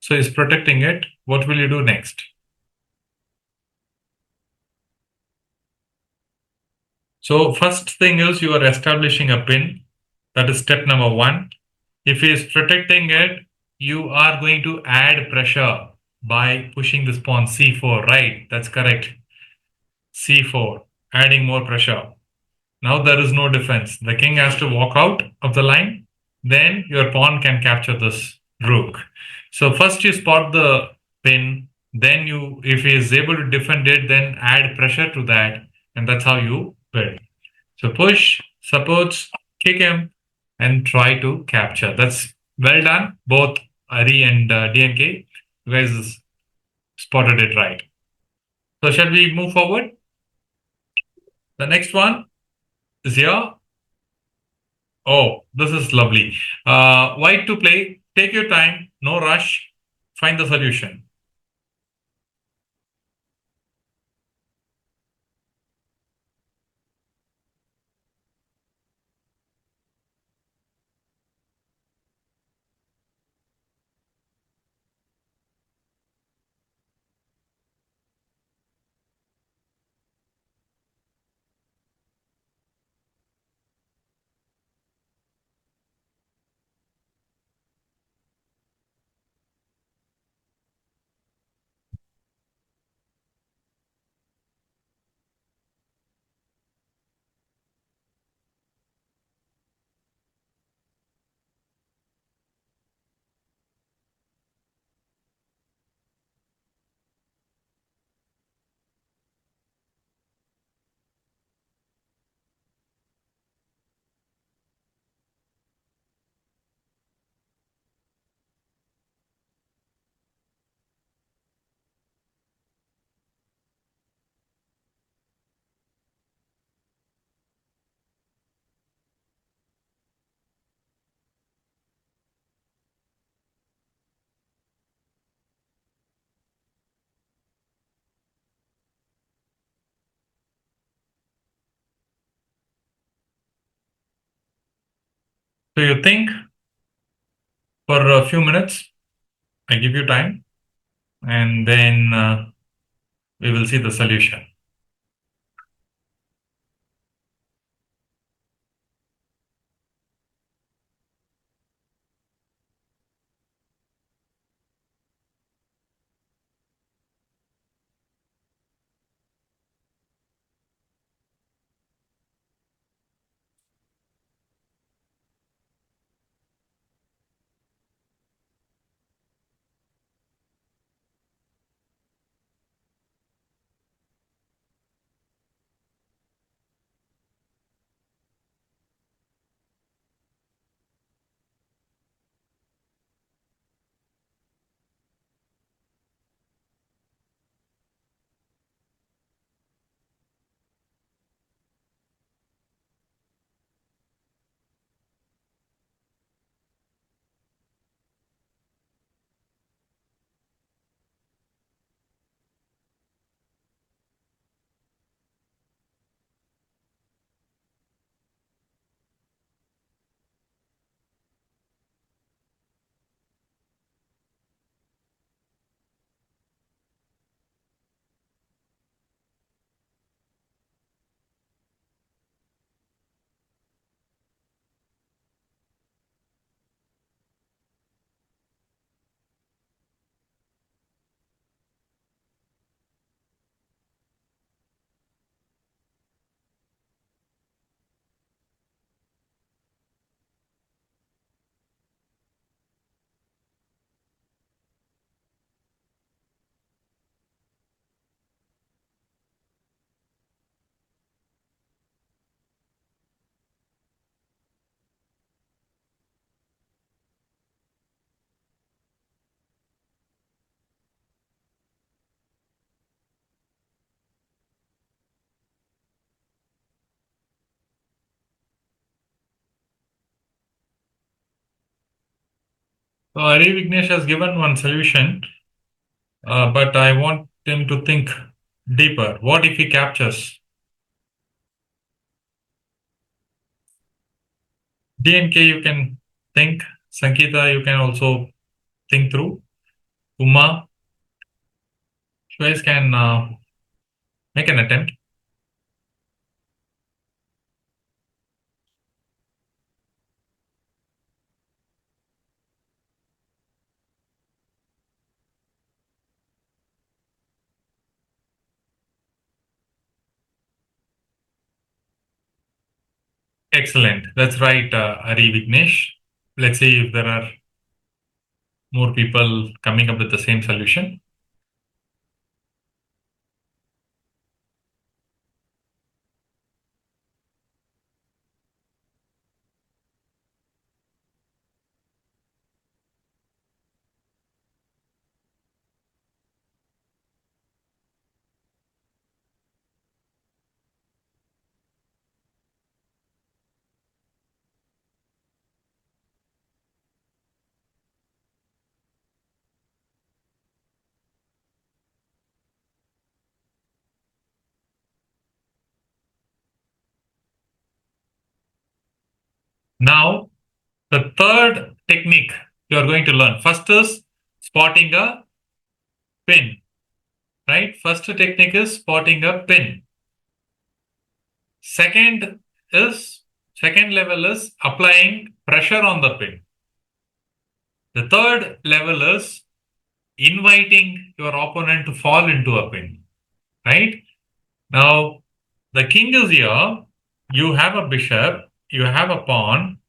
So he's protecting it. What will you do next? So first thing is you are establishing a pin. That is step number one. If he is protecting it, you are going to add pressure by pushing this pawn c4, right? That's correct. c4, adding more pressure. Now there is no defense. The king has to walk out of the line. Then your pawn can capture this rook. So first you spot the pin. Then you, if he is able to defend it, then add pressure to that, and that's how you build. So push, supports, kick him, and try to capture. That's well done, both Ari and DNK. You guys spotted it right. So shall we move forward? The next one is here. Oh, this is lovely. White to play. Take your time, no rush. Find the solution. So you think for a few minutes, I give you time, and then we will see the solution. So Ari Vignesh has given one solution, but I want him to think deeper. What if he captures? DNK, you can think. Sankita, you can also think through. Uma, you guys can make an attempt. Excellent. That's right, Ari Vignesh. Let's see if there are more people coming up with the same solution. Now, the third technique you are going to learn. First is spotting a pin, right? First technique is spotting a pin. Second is second level is applying pressure on the pin. The third level is inviting your opponent to fall into a pin, right? Now, the king is here. You have a bishop, you have a pawn,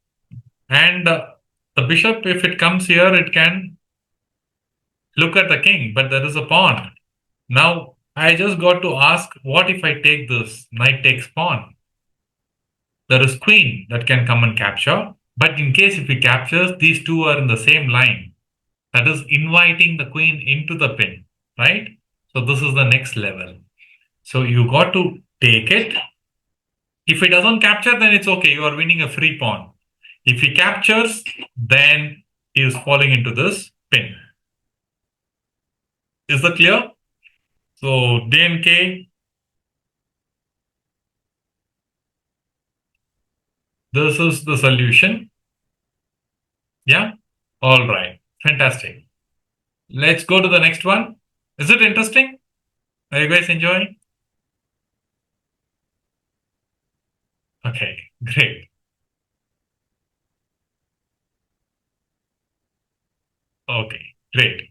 and the bishop, if it comes here, it can look at the king, but there is a pawn. Now, I just got to ask, what if I take this? Knight takes pawn. There is queen that can come and capture. But in case if he captures, these two are in the same line. That is inviting the queen into the pin, right? So this is the next level. So you got to take it. If he doesn't capture, then it's okay. You are winning a free pawn. If he captures, then he is falling into this pin. Is that clear? So DNK, this is the solution. Yeah? All right. Fantastic. Let's go to the next one. Is it interesting? Are you guys enjoying? Okay, great. Okay, great.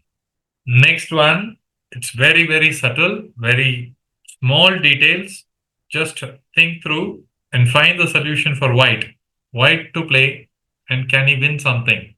Next one, it's very, very subtle, very small details. Just think through and find the solution for white. White to play, and can he win something?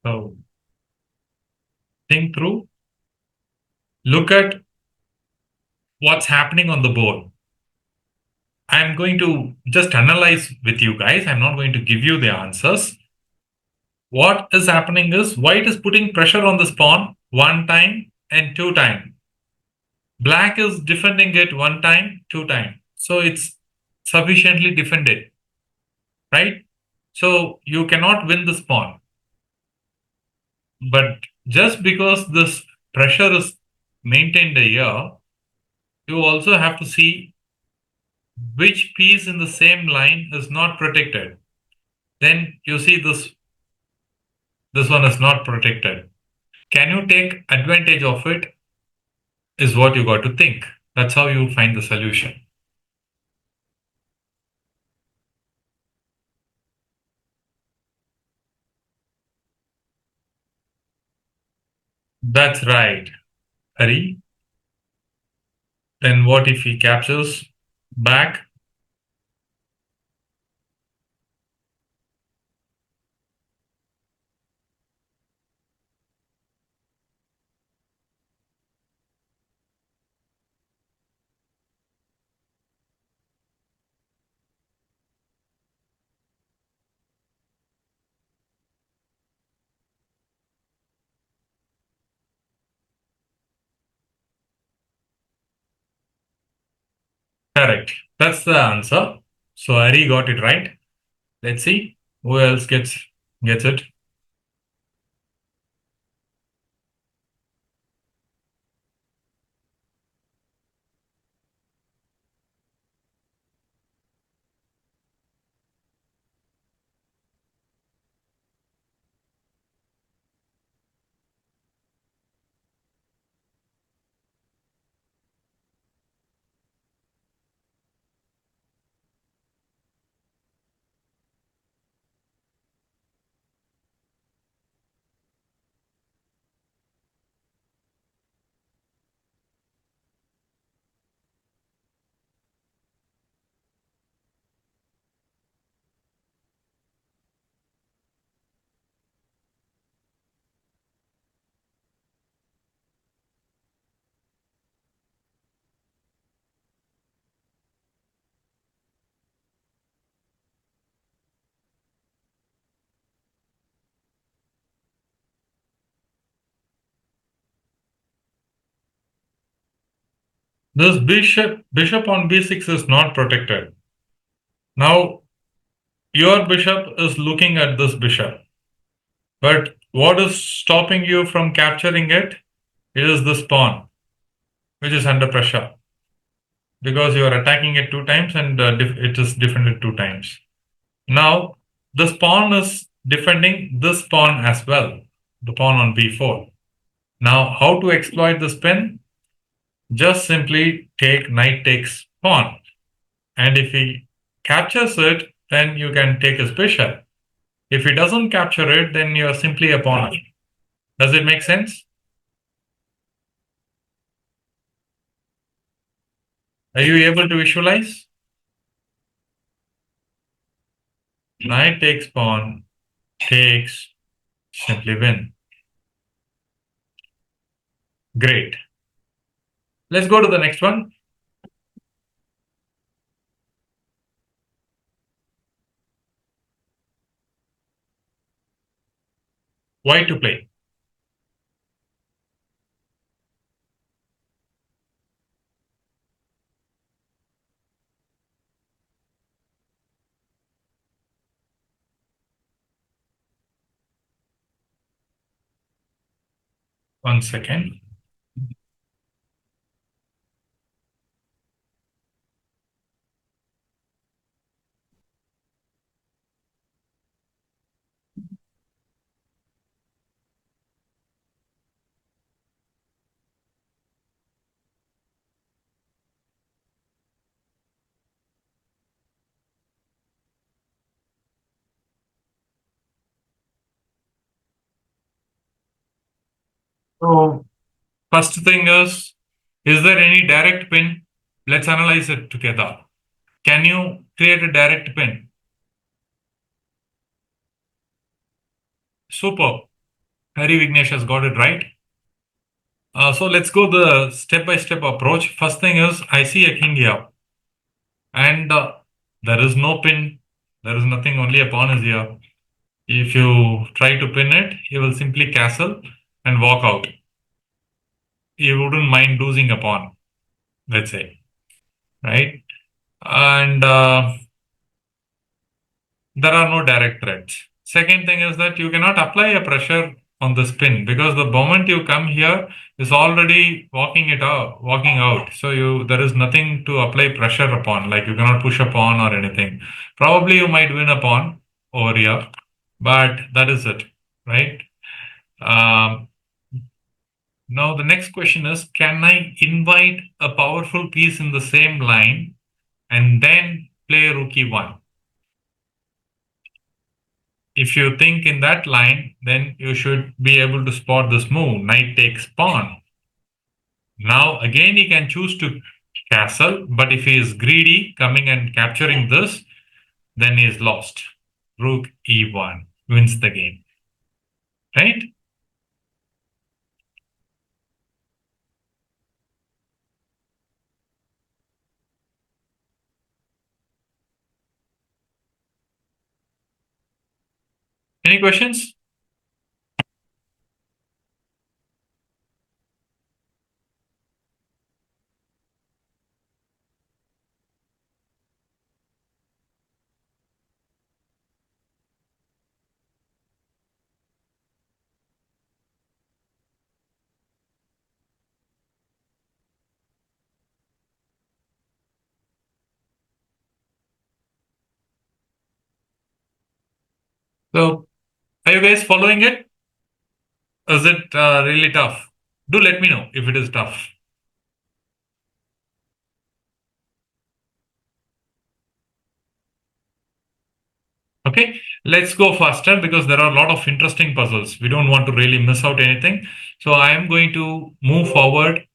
So think through, look at what's happening on the board. I'm going to just analyze with you guys. I'm not going to give you the answers. What is happening is white is putting pressure on this pawn one time and two times. Black is defending it one time, two times. So it's sufficiently defended, right? So you cannot win this pawn. But just because this pressure is maintained here, you also have to see which piece in the same line is not protected. Then you see this one is not protected. Can you take advantage of it? Is what you got to think. That's how you find the solution. That's right, Hari. Then what if he captures back? Correct. That's the answer. So Hari got it right. Let's see who else gets it. This bishop on b6 is not protected. Now your bishop is looking at this bishop. But what is stopping you from capturing it? It is this pawn, which is under pressure because you are attacking it two times and it is defended two times. Now, this pawn is defending this pawn as well, the pawn on b4. Now, how to exploit this pin? Just simply take knight takes pawn. And if he captures it, then you can take his bishop. If he doesn't capture it, then you are simply a pawn. Does it make sense? Are you able to visualize? Knight takes pawn, takes, simply win. Great. Let's go to the next one. White to play. One second. So, first thing is there any direct pin? Let's analyze it together. Can you create a direct pin? Super. Harry Vignesh has got it right. So let's go the step-by-step approach. First thing is I see a king here and there is no pin. There is nothing, only a pawn is here. If you try to pin it, he will simply castle and walk out. He wouldn't mind losing a pawn, let's say, right? And there are no direct threats. Second thing is that you cannot apply a pressure on the spin because the moment you come here is already walking out. So there is nothing to apply pressure upon. Like you cannot push a pawn or anything. Probably you might win a pawn over here, but that is it, right? Um, Now the next question is, can I invite a powerful piece in the same line and then play rook e1? If you think in that line, then you should be able to spot this move. Knight takes pawn. Now again he can choose to castle, but if he is greedy, coming and capturing this, then he is lost. Rook e1 wins the game. Right? Any questions? So, are you guys following it? Is it really tough? Do let me know if it is tough. Okay, let's go faster because there are a lot of interesting puzzles. We don't want to really miss out anything. So I am going to move forward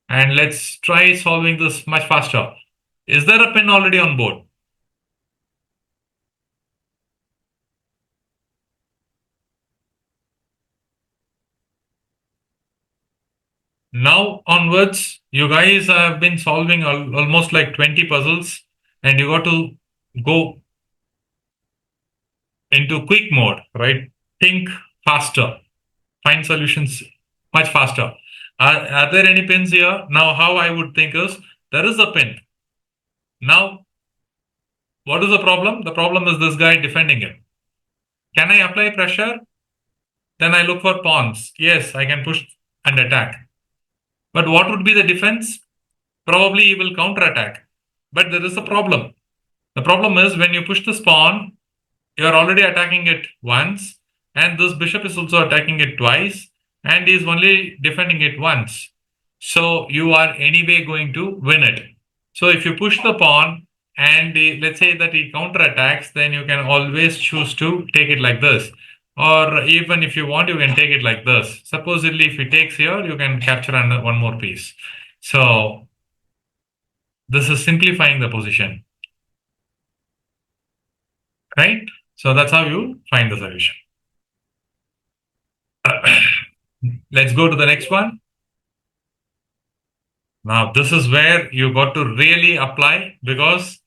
and let's try solving this much faster. Is there a pin already on board? Now onwards, you guys have been solving almost like 20 puzzles and you got to go into quick mode, right? Think faster, find solutions much faster. Are there any pins here? Now, how I would think is there is a pin. Now, what is the problem? The problem is this guy defending it. Can I apply pressure? Then I look for pawns. Yes, I can push and attack. But what would be the defense? Probably he will counterattack. But there is a problem. The problem is when you push this pawn, you are already attacking it once, and this bishop is also attacking it twice, and he is only defending it once. So you are anyway going to win it. So if you push the pawn and let's say that he counterattacks, then you can always choose to take it like this. Or even if you want, you can take it like this. Supposedly, if he takes here, you can capture one more piece. So this is simplifying the position, right? So that's how you find the solution. Let's go to the next one. Now, this is where you got to really apply because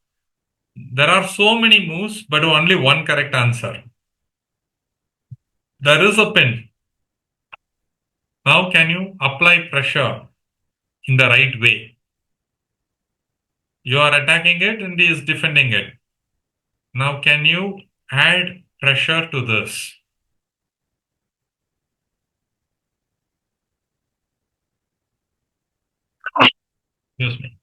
there are so many moves, but only one correct answer. There is a pin. Now, can you apply pressure in the right way? You are attacking it and he is defending it. Now, can you add pressure to this? Excuse me.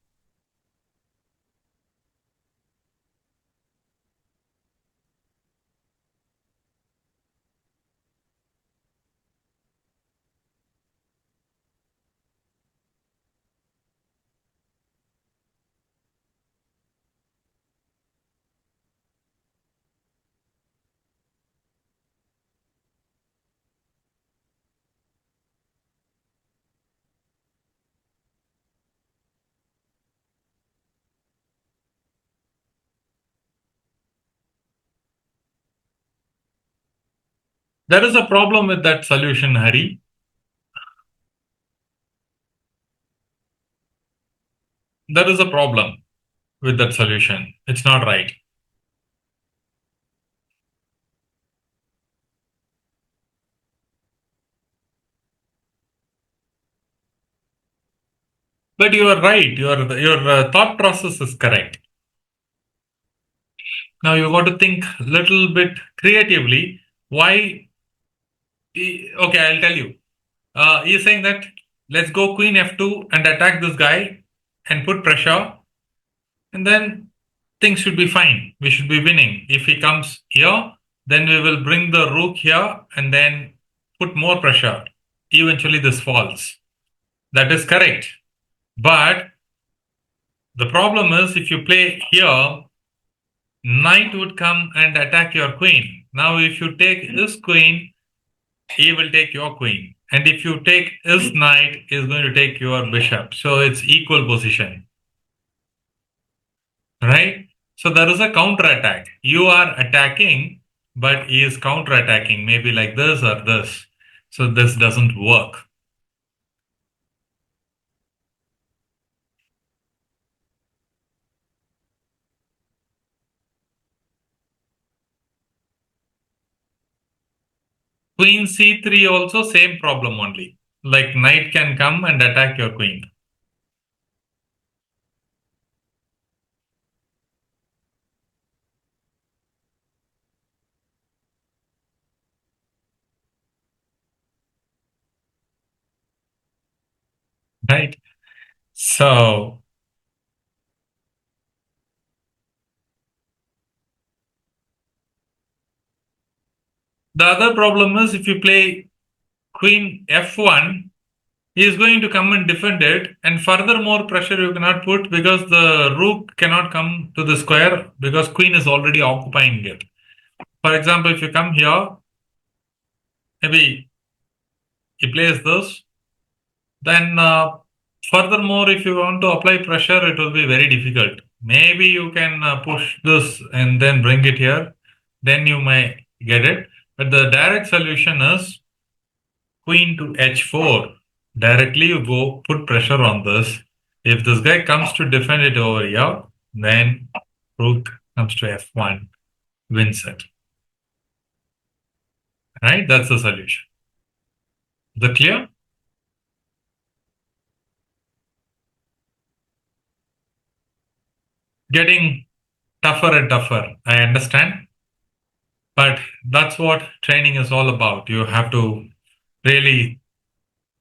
There is a problem with that solution, Hari. There is a problem with that solution. It's not right. But you are right. Your thought process is correct. Now you got to think a little bit creatively. Why? Okay, I'll tell you. He's saying that let's go queen f2 and attack this guy and put pressure, and then things should be fine. We should be winning. If he comes here, then we will bring the rook here and then put more pressure. Eventually, this falls. That is correct. But the problem is if you play here, knight would come and attack your queen. Now, if you take this queen, he will take your queen. And if you take his knight, he's going to take your bishop. So it's equal position, right? So there is a counter attack. You are attacking, but he is counter attacking, maybe like this or this. So this doesn't work. Queen c3 also same problem only. Like knight can come and attack your queen. Right? So the other problem is if you play queen f1, he is going to come and defend it, and furthermore pressure you cannot put because the rook cannot come to the square because queen is already occupying it. For example, if you come here, maybe he plays this, then furthermore, if you want to apply pressure, it will be very difficult. Maybe you can push this and then bring it here, then you may get it. But the direct solution is queen to h4. Directly you go put pressure on this. If this guy comes to defend it over here, then rook comes to f1, wins it. Right? That's the solution. Is that clear? Getting tougher and tougher. I understand. But that's what training is all about. You have to really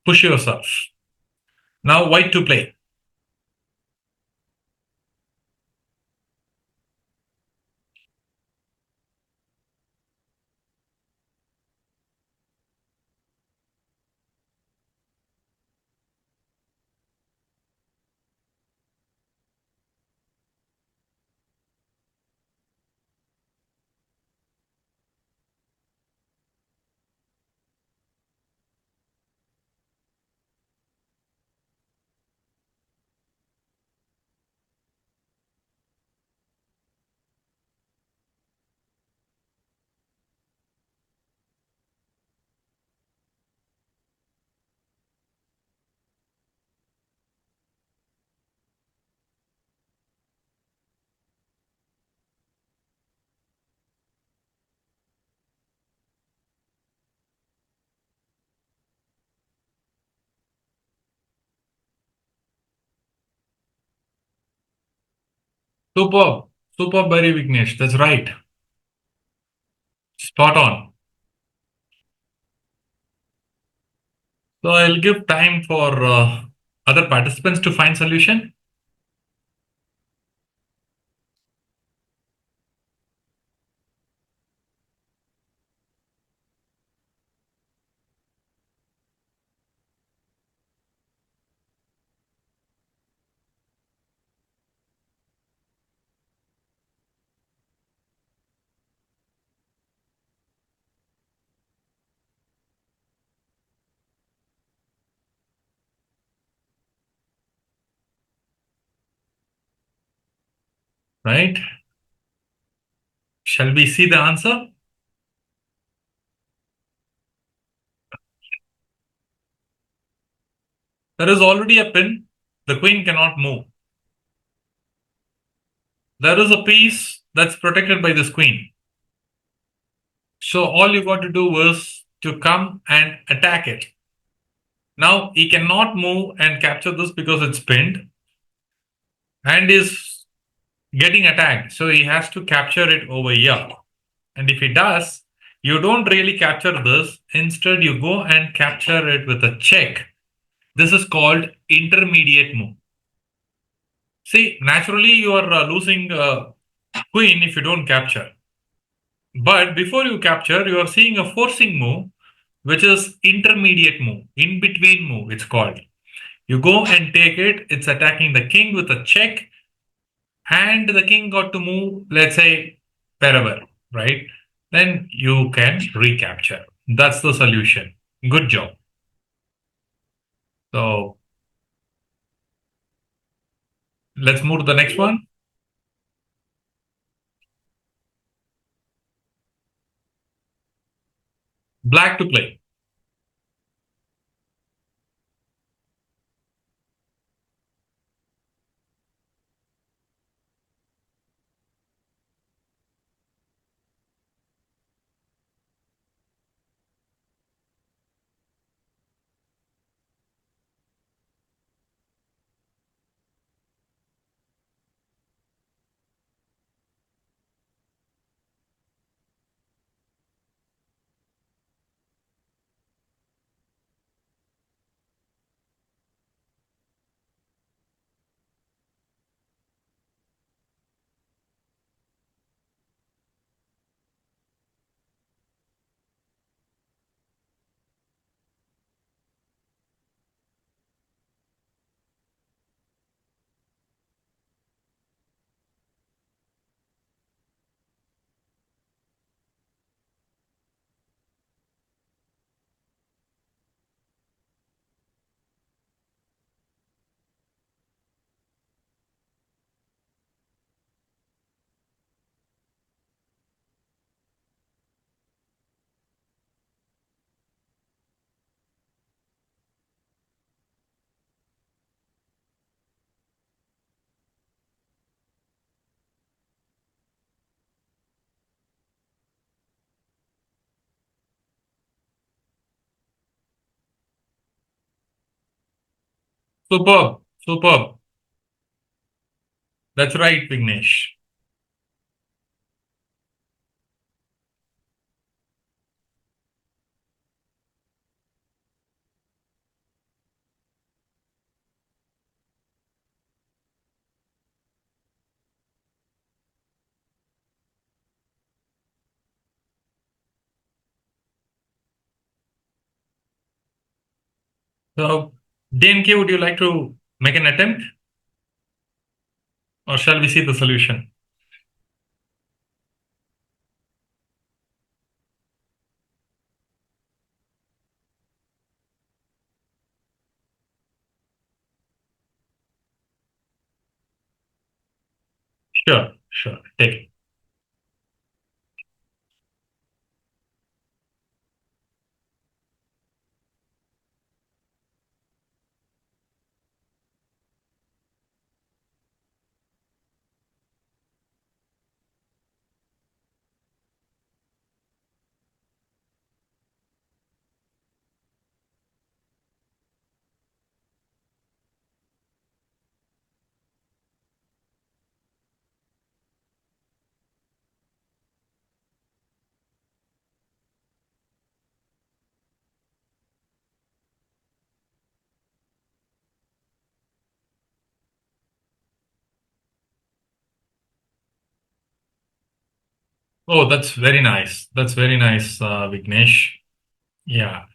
push yourself. Now, white to play. Superb. Superb, Barry Vignesh. That's right. Spot on. So I'll give time for other participants to find solution. Right? Shall we see the answer? There is already a pin. The queen cannot move. There is a piece that's protected by this queen. So all you got to do is to come and attack it. Now he cannot move and capture this because it's pinned and is getting attacked. So he has to capture it over here. And if he does, you don't really capture this. Instead, you go and capture it with a check. This is called intermediate move. See, naturally you are losing queen if you don't capture. But before you capture, you are seeing a forcing move, which is intermediate move, in between move, it's called. You go and take it. It's attacking the king with a check, and the king got to move, let's say, wherever, right? Then you can recapture. That's the solution. Good job. So let's move to the next one. Black to play. Superb. Superb. That's right, Vignesh. So, DNK, would you like to make an attempt, or shall we see the solution? Sure, sure. Take it. Oh, that's very nice. That's very nice, Vignesh. Yeah.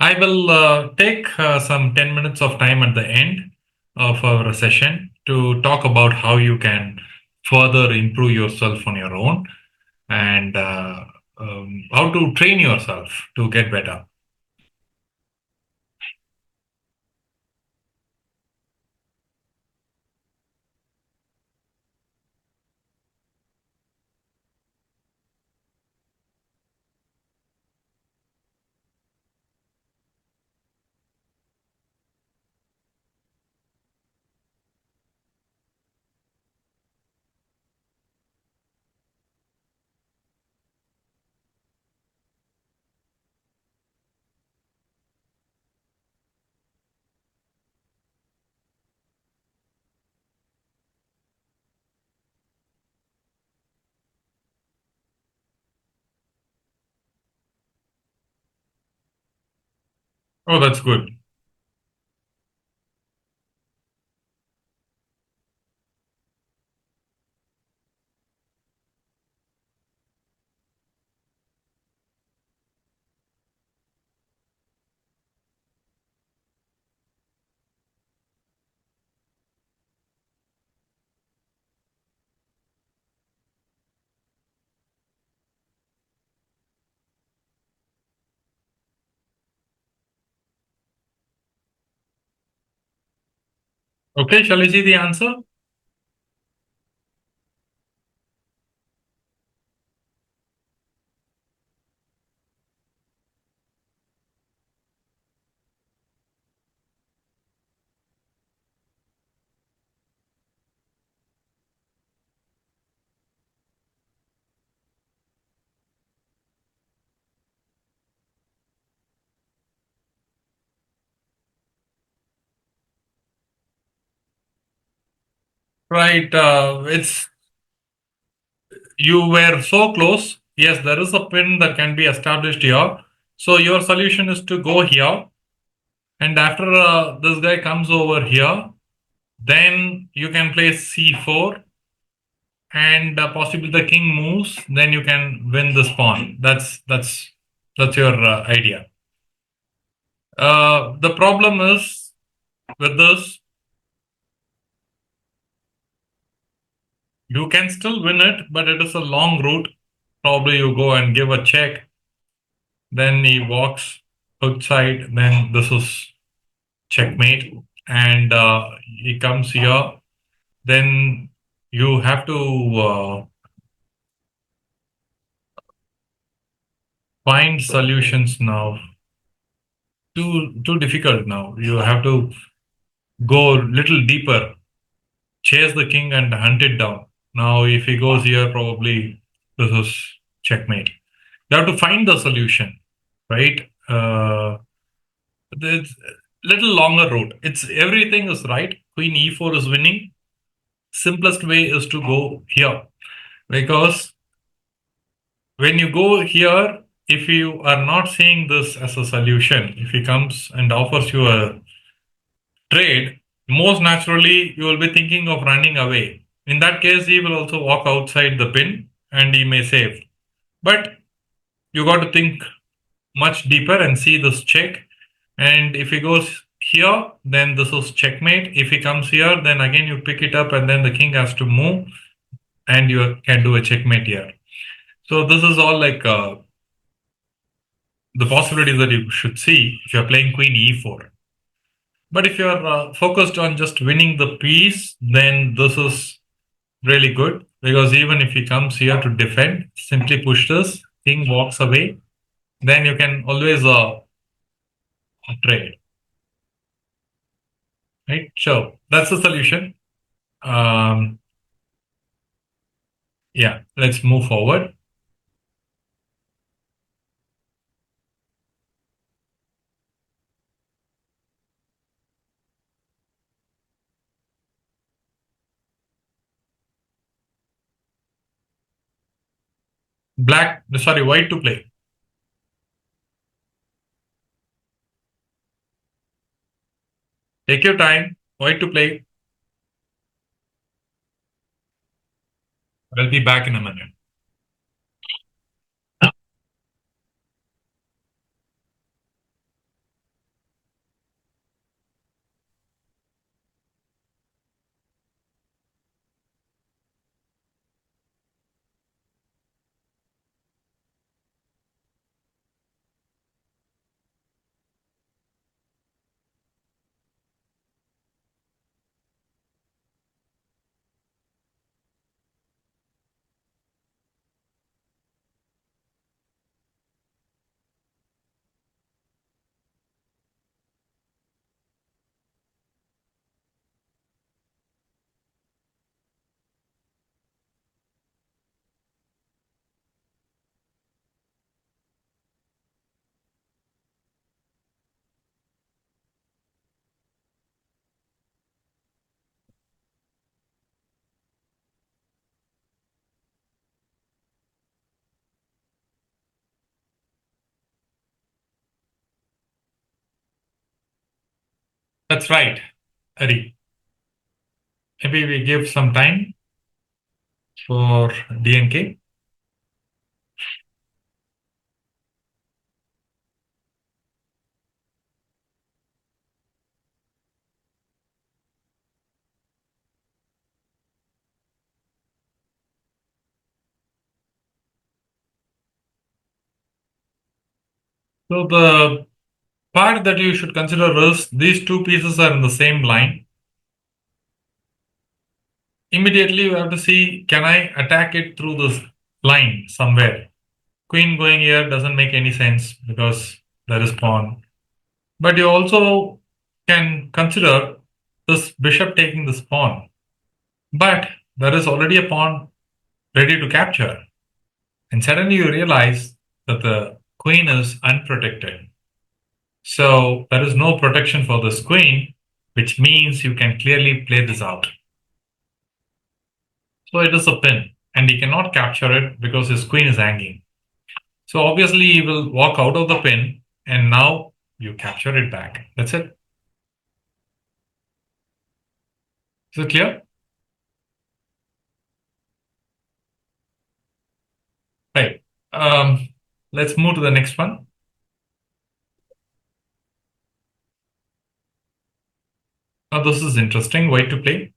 I will take some 10 minutes of time at the end of our session to talk about how you can further improve yourself on your own, and how to train yourself to get better. Oh, that's good. Okay, shall we see the answer? Right. It's you were so close. Yes, there is a pin that can be established here. So your solution is to go here, and after this guy comes over here, then you can play c4, and possibly the king moves. Then you can win this pawn. That's your idea. The problem is with this, you can still win it, but it is a long route. Probably you go and give a check, then he walks outside, then this is checkmate, and he comes here. Then you have to find solutions now. Too difficult now. You have to go little deeper, chase the king and hunt it down. Now, if he goes here, probably this is checkmate. You have to find the solution, right? It's little longer route. It's everything is right. Queen e4 is winning. Simplest way is to go here, because when you go here, if you are not seeing this as a solution, if he comes and offers you a trade, most naturally you will be thinking of running away. In that case, he will also walk outside the pin and he may save. But you got to think much deeper and see this check. And if he goes here, then this is checkmate. If he comes here, then again you pick it up and then the king has to move and you can do a checkmate here. So this is all like the possibilities that you should see if you're playing queen e4. But if you're focused on just winning the piece, then this is really good, because even if he comes here to defend, simply push this, king walks away, then you can always trade, right? So that's the solution. Um, yeah, let's move forward. White to play. Take your time. White to play. I'll be back in a minute. That's right, Ari. Maybe we give some time for DNK. So the part that you should consider is these two pieces are in the same line. Immediately you have to see, can I attack it through this line somewhere? Queen going here doesn't make any sense because there is pawn. But you also can consider this bishop taking this pawn. But there is already a pawn ready to capture. And suddenly you realize that the queen is unprotected. So there is no protection for this queen, which means you can clearly play this out. So it is a pin, and he cannot capture it because his queen is hanging. So obviously he will walk out of the pin, and now you capture it back. That's it. Is it clear? Right. Um, let's move to the next one. Now this is interesting. White to play.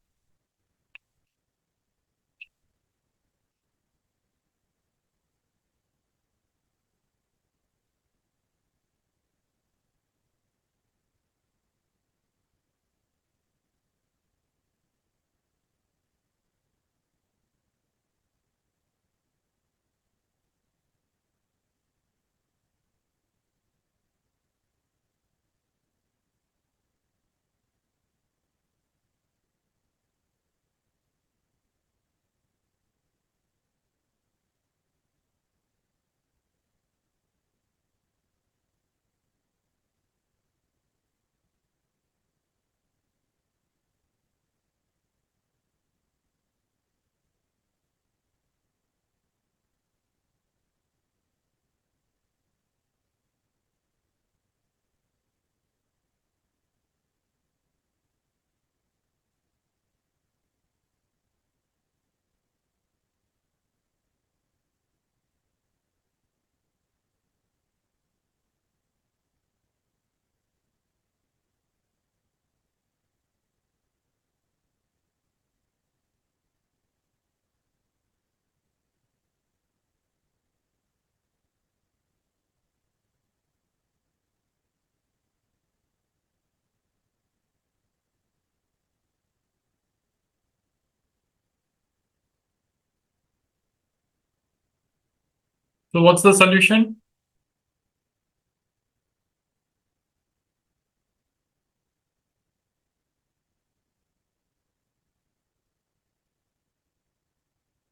So what's the solution?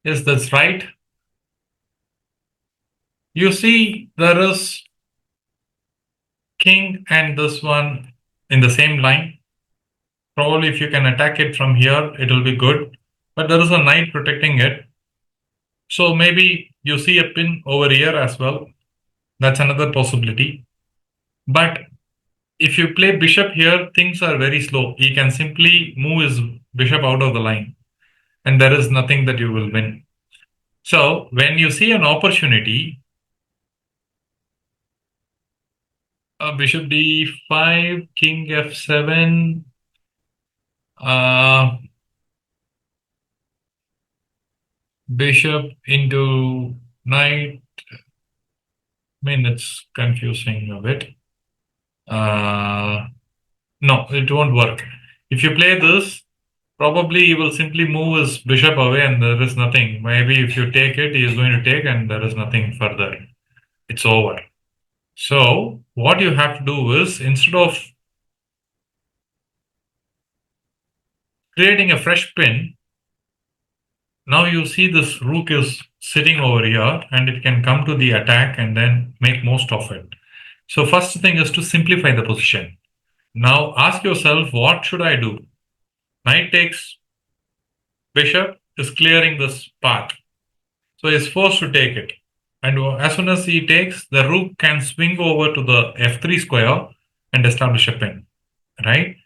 Yes, that's right. You see, there is king and this one in the same line. Probably if you can attack it from here, it will be good. But there is a knight protecting it. So maybe you see a pin over here as well. That's another possibility. But if you play bishop here, things are very slow. He can simply move his bishop out of the line, and there is nothing that you will win. So when you see an opportunity, bishop d5, king f7, uh, bishop into knight. I mean, it's confusing a bit. Uh, no, it won't work. If you play this, probably he will simply move his bishop away and there is nothing. Maybe if you take it, he is going to take and there is nothing further. It's over. So, what you have to do is instead of creating a fresh pin, now you see this rook is sitting over here and it can come to the attack and then make most of it. So, first thing is to simplify the position. Now, ask yourself, what should I do? Knight takes bishop is clearing this path. So he is forced to take it. And as soon as he takes, the rook can swing over to the f3 square and establish a pin, right?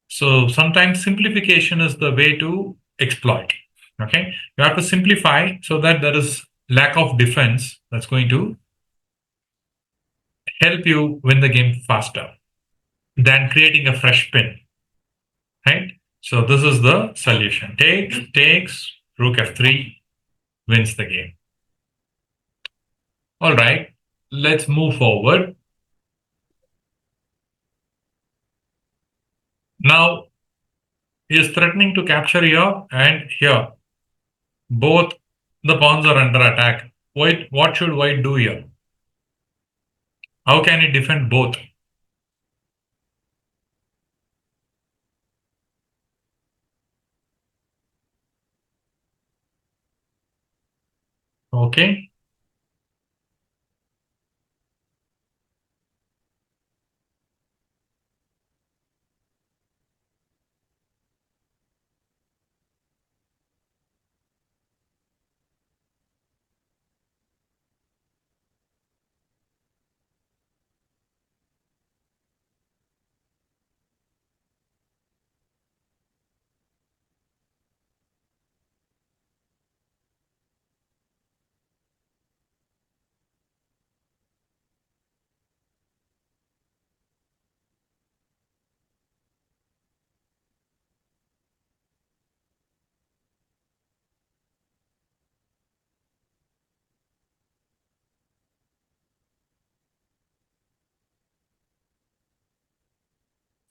So sometimes simplification is the way to exploit. Okay, you have to simplify so that there is lack of defense that's going to help you win the game faster than creating a fresh pin, right? So this is the solution. Takes, rook f3 wins the game. All right, let's move forward. Now, is threatening to capture here and here. Both the pawns are under attack. What should white do here? How can it defend both? Okay,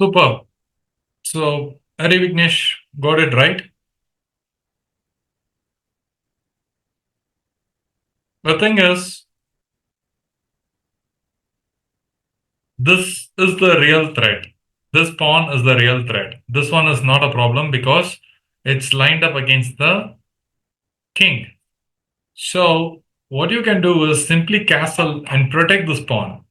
super. So, Hari Vignesh got it right. The thing is, this is the real threat. This pawn is the real threat. This one is not a problem because it's lined up against the king. So, what you can do is simply castle and protect this pawn.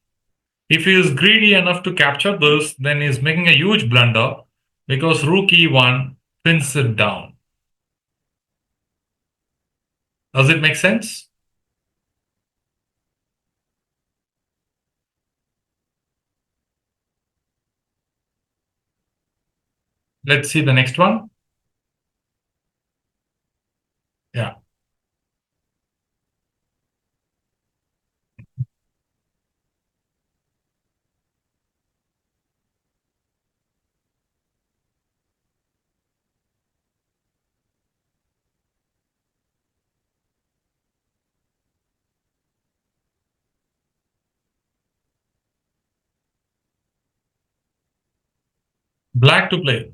If he is greedy enough to capture this, then he is making a huge blunder because rook e1 pins it down. Does it make sense? Let's see the next one. Yeah. Black to play.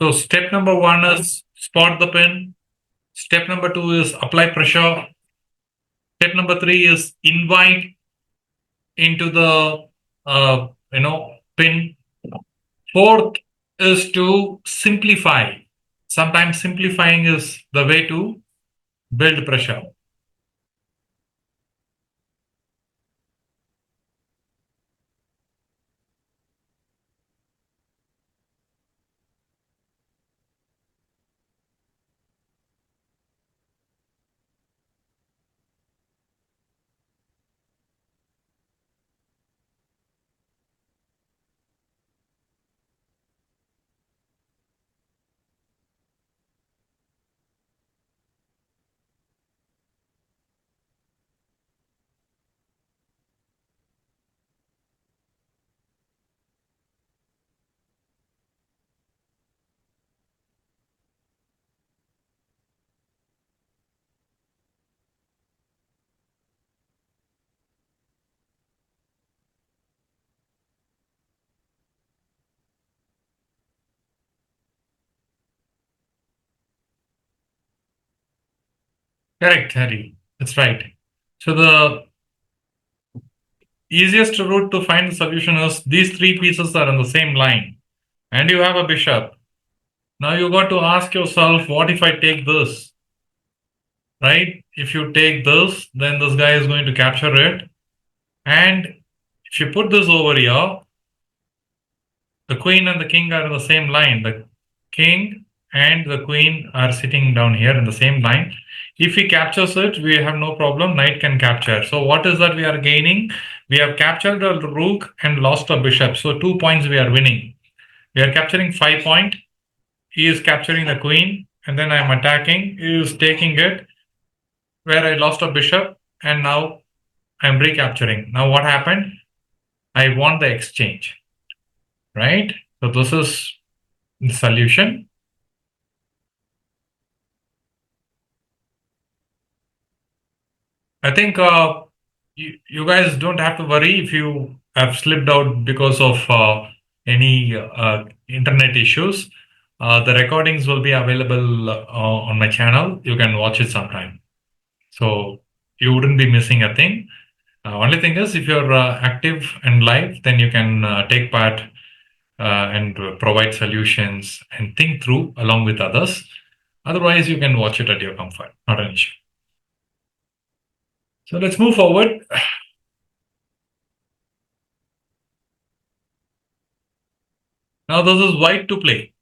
So step number one is spot the pin. Step number two is apply pressure. Step number three is invite into the pin. Fourth is to simplify. Sometimes simplifying is the way to build pressure. Correct, Harry. That's right. So the easiest route to find the solution is these three pieces are on the same line and you have a bishop. Now you got to ask yourself, what if I take this? Right? If you take this, then this guy is going to capture it. And if you put this over here, the queen and the king are in the same line. The king and the queen are sitting down here in the same line. If he captures it, we have no problem. Knight can capture. So what is that we are gaining? We have captured a rook and lost a bishop. So 2 points we are winning. We are capturing 5 points he is capturing the queen, and then I'm attacking. He is taking it where I lost a bishop, and now I'm recapturing. Now what happened? I won the exchange, right? So this is the solution. I think you guys don't have to worry if you have slipped out because of any internet issues. The recordings will be available on my channel. You can watch it sometime. So you wouldn't be missing a thing. Only thing is, if you're active and live, then you can take part and provide solutions and think through along with others. Otherwise, you can watch it at your comfort. Not an issue. So let's move forward. Now this is white to play.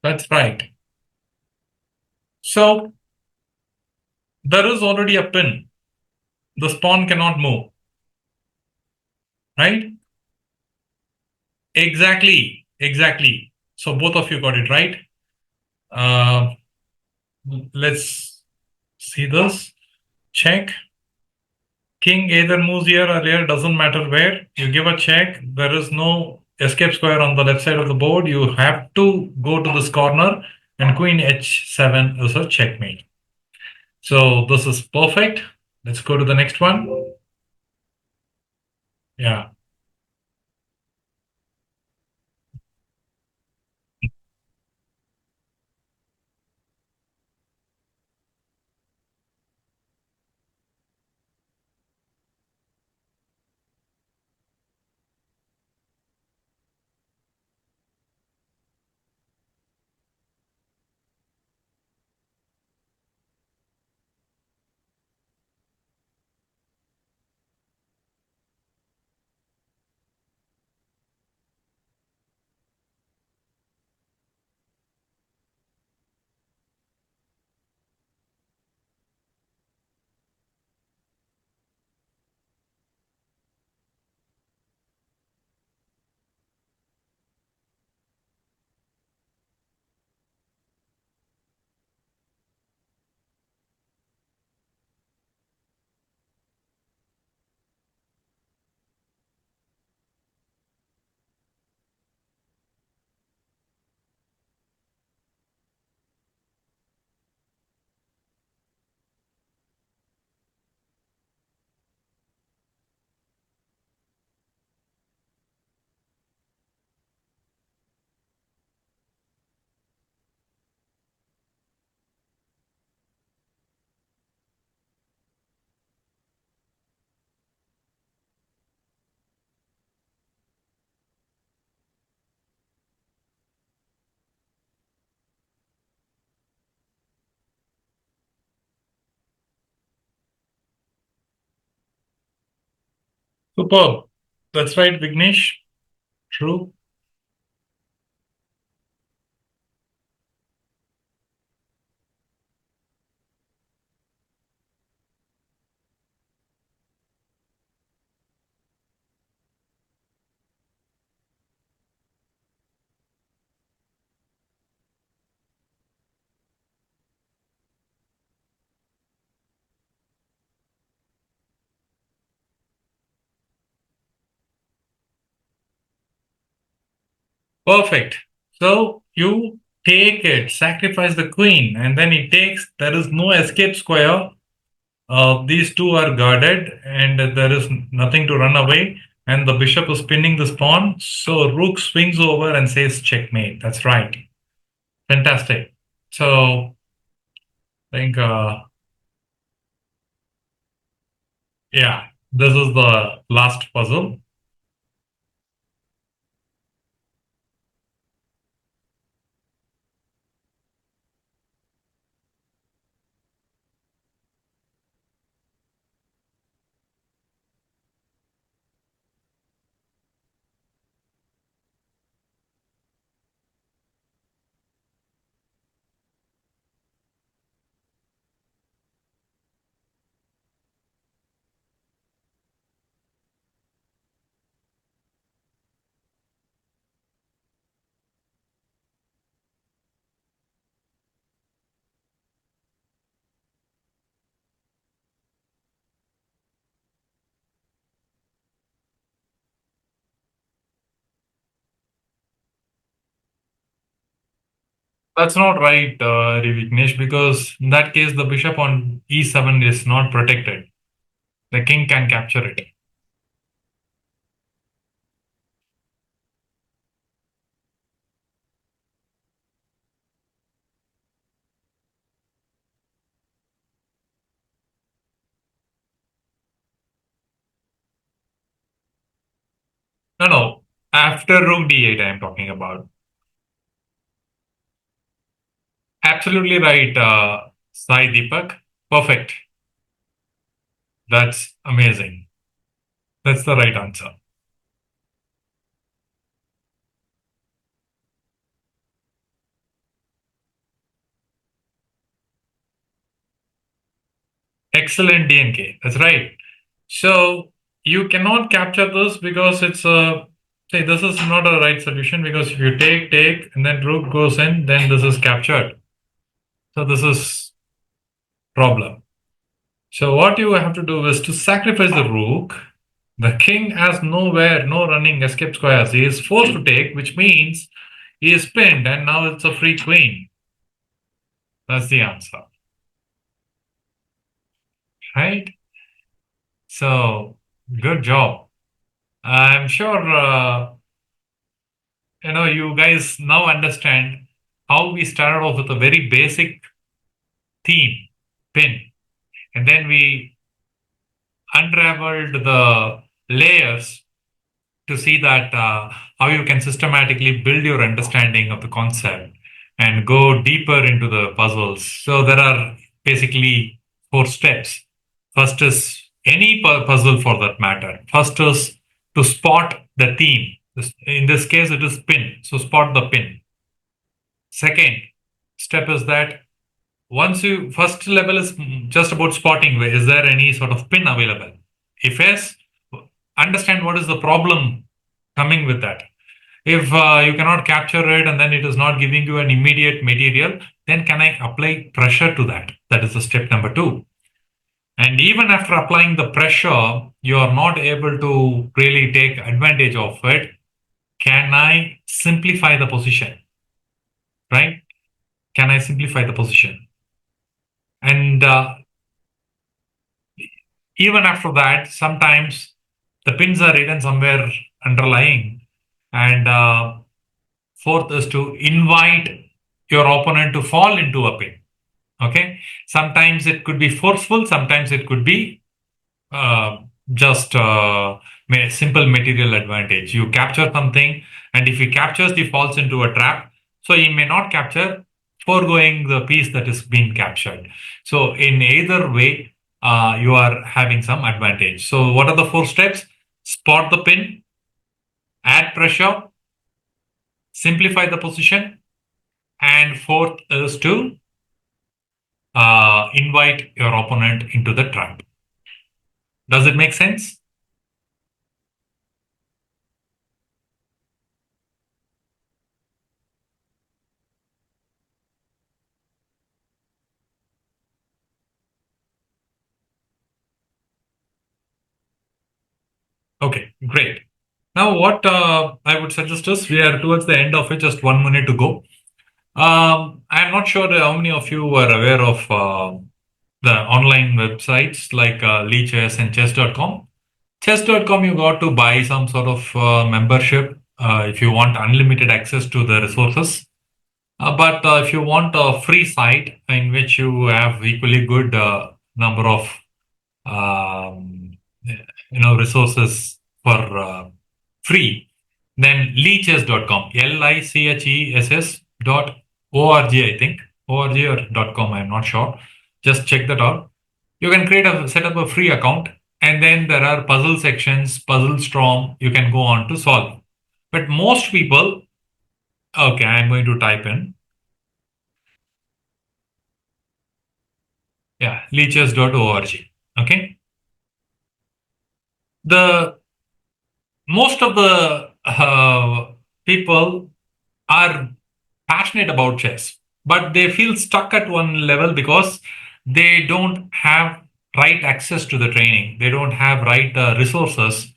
That's right. So there is already a pin. The pawn cannot move, right? Exactly. Exactly. So both of you got it right. Uh, let's see this. Check. King either moves here or here, doesn't matter where. You give a check. There is no escape square on the left side of the board. You have to go to this corner, and queen h7 is a checkmate. So this is perfect. Let's go to the next one. Yeah, Superb. That's right, Vignesh. True. Perfect. So you take it, sacrifice the queen, and then he takes, there is no escape square. These two are guarded, and there is nothing to run away. And the bishop is pinning this pawn. So rook swings over and says checkmate. That's right. Fantastic. So I think, yeah, this is the last puzzle. That's not right, Vignesh, because in that case, the bishop on e7 is not protected. The king can capture it. No, no. After rook d8, I am talking about. Absolutely right, Sai Deepak. Perfect. That's amazing. That's the right answer. Excellent DNK. That's right. So you cannot capture this because it's a. Say this is not a right solution because if you take, and then rook goes in, then this is captured. So this is problem. So what you have to do is to sacrifice the rook. The king has nowhere, no running escape squares. He is forced to take, which means he is pinned, and now it's a free queen. That's the answer, right? So good job. I'm sure you guys now understand how we started off with a very basic theme, pin, and then we unraveled the layers to see that how you can systematically build your understanding of the concept and go deeper into the puzzles. So there are basically four steps. First is any puzzle for that matter. First is to spot the theme. In this case, it is pin. So spot the pin. Second step is that once you first level is just about spotting. Is there any sort of pin available? If yes, understand what is the problem coming with that. If you cannot capture it and then it is not giving you an immediate material, then can I apply pressure to that? That is the step number two. And even after applying the pressure, you are not able to really take advantage of it. Can I simplify the position? Right? Can I simplify the position? And even after that, sometimes the pins are hidden somewhere underlying. And fourth is to invite your opponent to fall into a pin. Okay. Sometimes it could be forceful. Sometimes it could be uh, just simple material advantage. You capture something, and if he captures, he falls into a trap. So he may not capture, foregoing the piece that is being captured. So in either way, you are having some advantage. So what are the four steps? spot the pin, add pressure, simplify the position, and fourth is to invite your opponent into the trap. Does it make sense? Okay, great. Now, what I would suggest is we are towards the end of it, just 1 minute to go. I'm not sure how many of you are aware of the online websites like Chess and chess.com. Chess.com, you got to buy some sort of membership if you want unlimited access to the resources. But if you want a free site in which you have equally good number of um, resources for free, then lichess.com, lichess dot org, I think, org or .com, I'm not sure. Just check that out. You can set up a free account, and then there are puzzle sections, puzzle storm you can go on to solve. But most people, okay, I'm going to type in, yeah, lichess.org. Okay. The most of the people are passionate about chess, but they feel stuck at one level because they don't have right access to the training. They don't have right resources,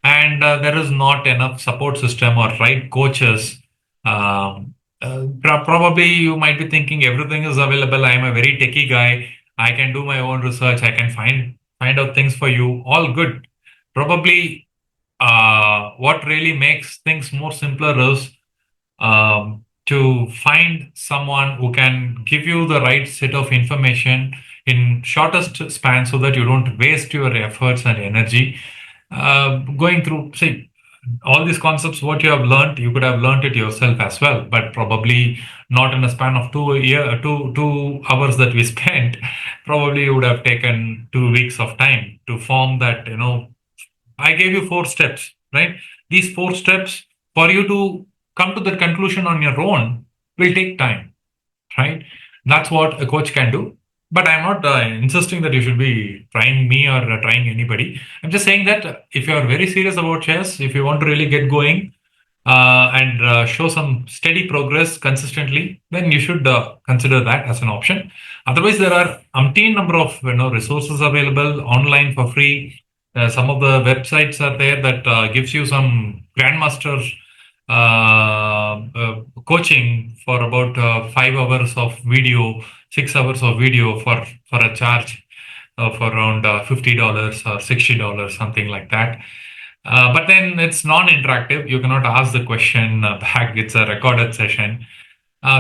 and there is not enough support system or right coaches. Probably you might be thinking everything is available. I am a very techie guy. I can do my own research. I can find out things for you. All good. Probably what really makes things more simpler is to find someone who can give you the right set of information in shortest span so that you don't waste your efforts and energy going through, see, all these concepts, what you have learned, you could have learned it yourself as well, but probably not in a span of 2 hours that we spent. Probably you would have taken 2 weeks of time to form that, I gave you 4 steps, right? These 4 steps for you to come to that conclusion on your own will take time, right? That's what a coach can do. But I'm not insisting that you should be trying me or trying anybody. I'm just saying that if you are very serious about chess, if you want to really get going and show some steady progress consistently, then you should consider that as an option. Otherwise, there are umpteen number of resources available online for free. Some of the websites are there that gives you some grandmaster coaching for about 5 hours of video, 6 hours of video for a charge of around $50 or $60, something like that. But then it's non-interactive. You cannot ask the question back. It's a recorded session.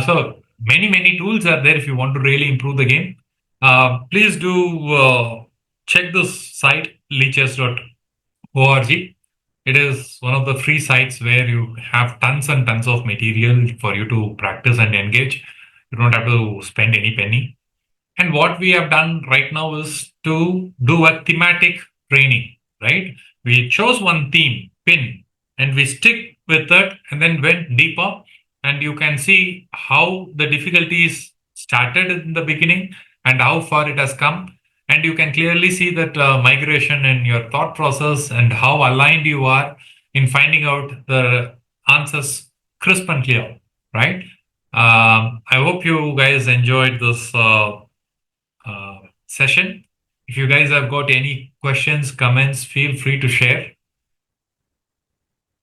So many tools are there if you want to really improve the game. Please do check this site, leeches.org. It is one of the free sites where you have tons and tons of material for you to practice and engage. You don't have to spend any penny. And what we have done right now is to do a thematic training, right? We chose one theme, pin, and we stick with it and then went deeper. And you can see how the difficulties started in the beginning and how far it has come. And you can clearly see that migration in your thought process and how aligned you are in finding out the answers crisp and clear, right? I hope you guys enjoyed this session. If you guys have got any questions, comments, feel free to share.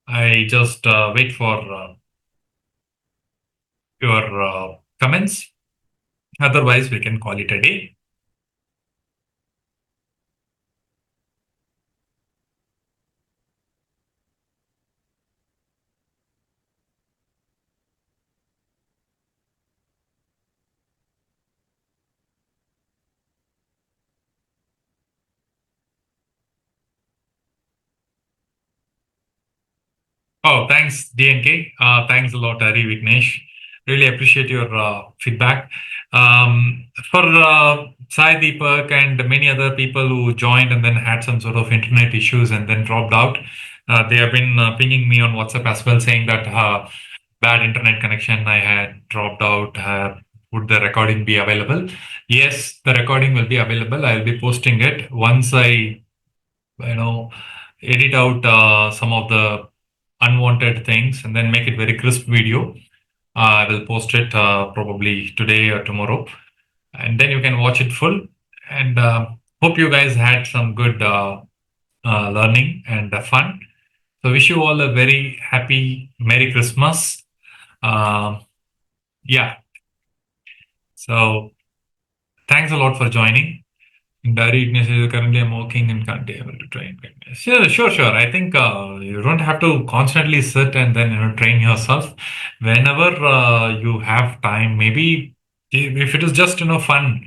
I just wait for your comments. Otherwise, we can call it a day. Oh, thanks, DNK. Thanks a lot, Hari Vignesh. Really appreciate your feedback. For Sai Deepak and many other people who joined and then had some sort of internet issues and then dropped out. They have been pinging me on WhatsApp as well, saying that bad internet connection, I had dropped out. Would the recording be available? Yes, the recording will be available. I'll be posting it once I, you know, edit out some of the unwanted things and then make it very crisp video. I will post it probably today or tomorrow, and then you can watch it full. And hope you guys had some good learning and fun. So wish you all a very happy Merry Christmas. Um yeah. So thanks a lot for joining. Dari Ignition is currently I'm working and can't be able to train. Sure, sure, sure. I think you don't have to constantly sit and then train yourself. Whenever you have time, maybe if it is just fun,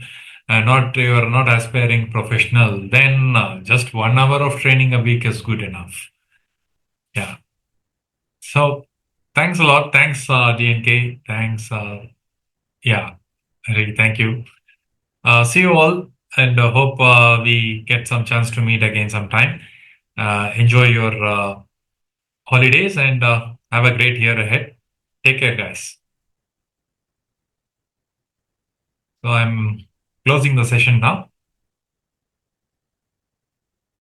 not you are not aspiring professional, then just 1 hour of training a week is good enough. Yeah. So thanks a lot. Thanks DNK. Thanks. Yeah. Really, thank you. See you all, and hope we get some chance to meet again sometime. Enjoy your holidays and have a great year ahead. Take care, guys. So I'm closing the session now.